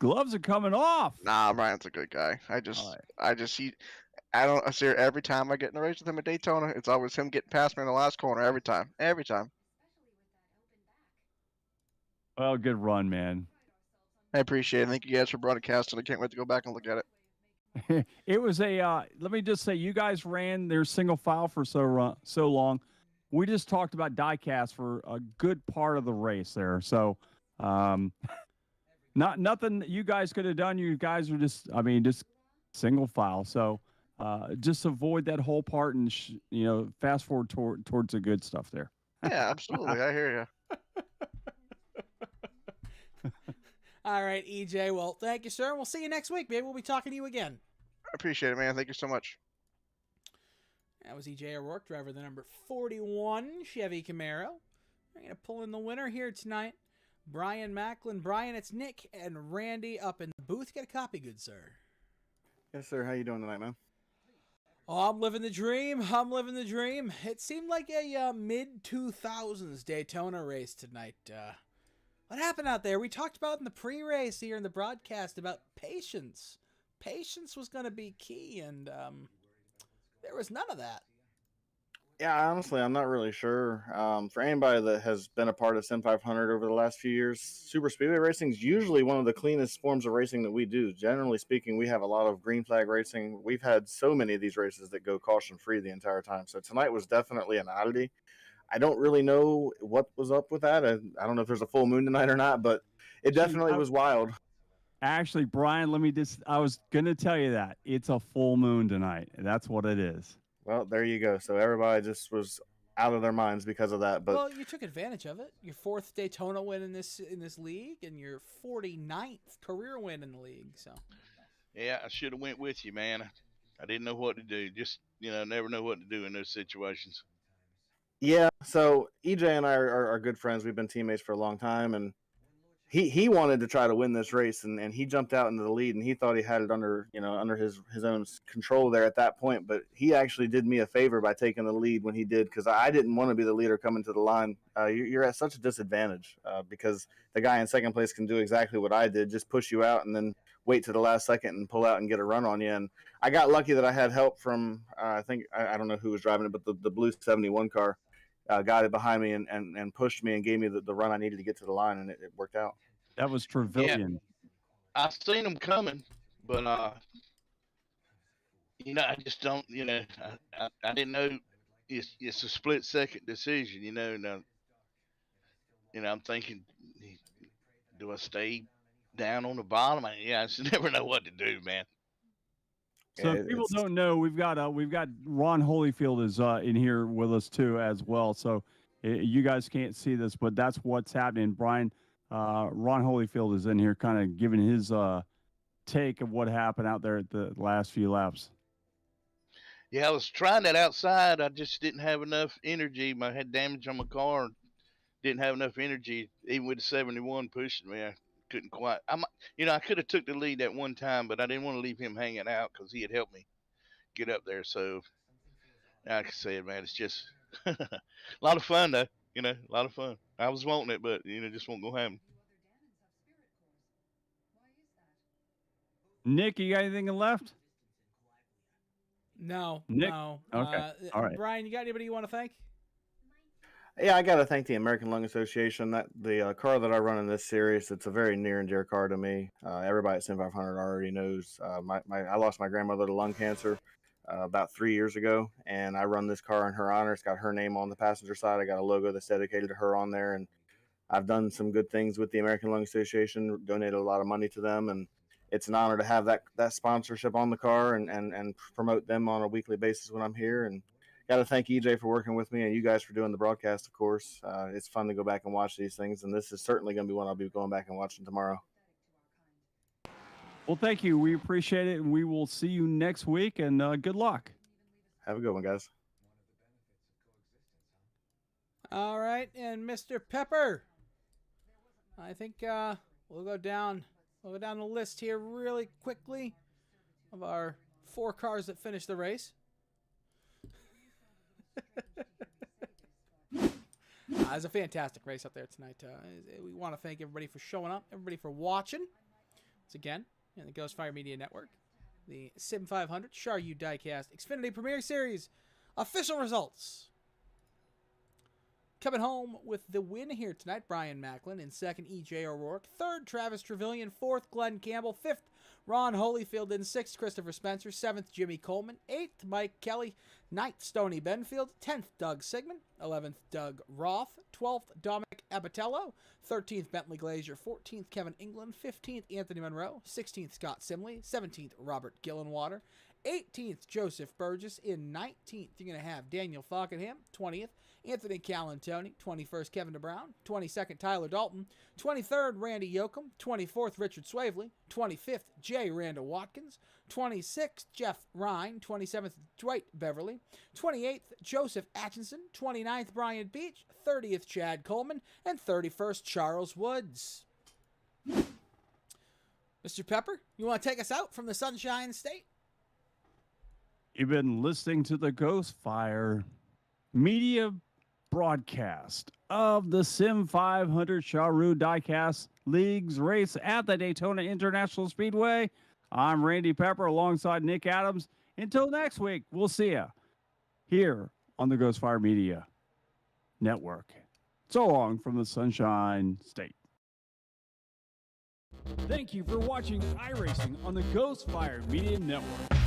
gloves are coming off. Nah, Brian's a good guy. I don't see every time I get in a race with him at Daytona, it's always him getting past me in the last corner every time. Well, good run, man. I appreciate it. Thank you guys for broadcasting. I can't wait to go back and look at it. It was a. Let me just say, you guys ran their single file for so long. We just talked about Diecast for a good part of the race there. So, not nothing that you guys could have done. You guys are just, I mean, just single file. So, just avoid that whole part and fast forward towards the good stuff there. Yeah, absolutely. I hear you. All right, EJ. Well, thank you, sir. We'll see you next week. Maybe we'll be talking to you again. I appreciate it, man. Thank you so much. That was EJ O'Rourke, driver of the number 41 Chevy Camaro. We're going to pull in the winner here tonight, Brian Macklin. Brian, it's Nick and Randy up in the booth. Get a copy, good sir. Yes, sir. How you doing tonight, man? Oh, I'm living the dream. I'm living the dream. It seemed like a mid-2000s Daytona race tonight. What happened out there? We talked about in the pre-race here in the broadcast about patience. Patience was going to be key, and there was none of that. Yeah, honestly, I'm not really sure. For anybody that has been a part of Sim500 over the last few years, super speedway racing is usually one of the cleanest forms of racing that we do. Generally speaking, we have a lot of green flag racing. We've had so many of these races that go caution-free the entire time. So tonight was definitely an oddity. I don't really know what was up with that. I don't know if there's a full moon tonight or not, but it definitely was wild. Actually, Brian, I was going to tell you that. It's a full moon tonight. That's what it is. Well, there you go. So everybody just was out of their minds because of that. But well, you took advantage of it. Your 4th Daytona win in this league, and your 49th career win in the league. So, yeah, I should have went with you, man. I didn't know what to do. Just never know what to do in those situations. Yeah. So EJ and I are good friends. We've been teammates for a long time, and he wanted to try to win this race, and he jumped out into the lead, and he thought he had it under his own control there at that point. But he actually did me a favor by taking the lead when he did, because I didn't want to be the leader coming to the line. You're at such a disadvantage because the guy in second place can do exactly what I did, just push you out and then wait to the last second and pull out and get a run on you. And I got lucky that I had help from I don't know who was driving it, but the blue 71 car. Got it behind me and pushed me and gave me the run I needed to get to the line, and it worked out. That was Trevelyan. Yeah, I seen them coming, but I just don't. I didn't know it's a split second decision. Now, I'm thinking, do I stay down on the bottom? I just never know what to do, man. So if people don't know, we've got Ron Holyfield is in here with us too as well. So you guys can't see this, but that's what's happening. Brian, Ron Holyfield is in here, kind of giving his take of what happened out there at the last few laps. Yeah, I was trying that outside. I just didn't have enough energy. I had damage on my car. Didn't have enough energy, even with the 71 pushing me. I couldn't quite. I could have took the lead at one time, but I didn't want to leave him hanging out because he had helped me get up there. So, like I said, man, it's just a lot of fun, though. A lot of fun. I was wanting it, but just won't go happen. Nick, you got anything left? No. Nick? No. Okay. All right. Brian, you got anybody you want to thank? Yeah, I got to thank the American Lung Association. That the car that I run in this series, it's a very near and dear car to me. Everybody at Sim500 already knows. I lost my grandmother to lung cancer about 3 years ago, and I run this car in her honor. It's got her name on the passenger side. I got a logo that's dedicated to her on there, and I've done some good things with the American Lung Association, donated a lot of money to them, and it's an honor to have that sponsorship on the car and promote them on a weekly basis when I'm here. And got to thank EJ for working with me and you guys for doing the broadcast, of course. It's fun to go back and watch these things, and this is certainly going to be one I'll be going back and watching tomorrow. Well, thank you. We appreciate it, and we will see you next week, and good luck. Have a good one, guys. All right, and Mr. Pepper, I think we'll go down the list here really quickly of our 4 cars that finished the race. It was a fantastic race out there tonight. We want to thank everybody for showing up, everybody for watching. Once again, the Ghost Fire Media Network, the Sim500, Sharue Diecast, Xfinity Premier Series, official results. Coming home with the win here tonight, Brian Macklin. In second, E.J. O'Rourke. Third, Travis Trevelyan. Fourth, Glenn Campbell. Fifth, Ron Holyfield. In sixth, Christopher Spencer. Seventh, Jimmy Coleman. Eighth, Mike Kelly. Ninth, Stoney Benfield. 10th, Doug Sigmund. 11th, Doug Roth. 12th, Dominic Abatello. 13th, Bentley Glazier. 14th, Kevin England. 15th, Anthony Monroe. 16th, Scott Simley. 17th, Robert Gillenwater. 18th, Joseph Burgess. In 19th, you're going to have Daniel Falkenham. 20th, Anthony Calantoni. 21st, Kevin DeBrown. 22nd, Tyler Dalton. 23rd, Randy Yoakum. 24th, Richard Swavely. 25th, J. Randall Watkins. 26th, Jeff Ryan. 27th, Dwight Beverly. 28th, Joseph Atchison. 29th, Brian Beach. 30th, Chad Coleman. And 31st, Charles Woods. Mr. Pepper, you want to take us out from the Sunshine State? You've been listening to the Ghostfire media broadcast of the Sim500 Sharue Diecast Leagues race at the Daytona International Speedway. I'm Randy Pepper alongside Nick Adams. Until next week, we'll see you here on the Ghostfire Media Network. So long from the Sunshine State. Thank you for watching iRacing on the Ghostfire Media Network.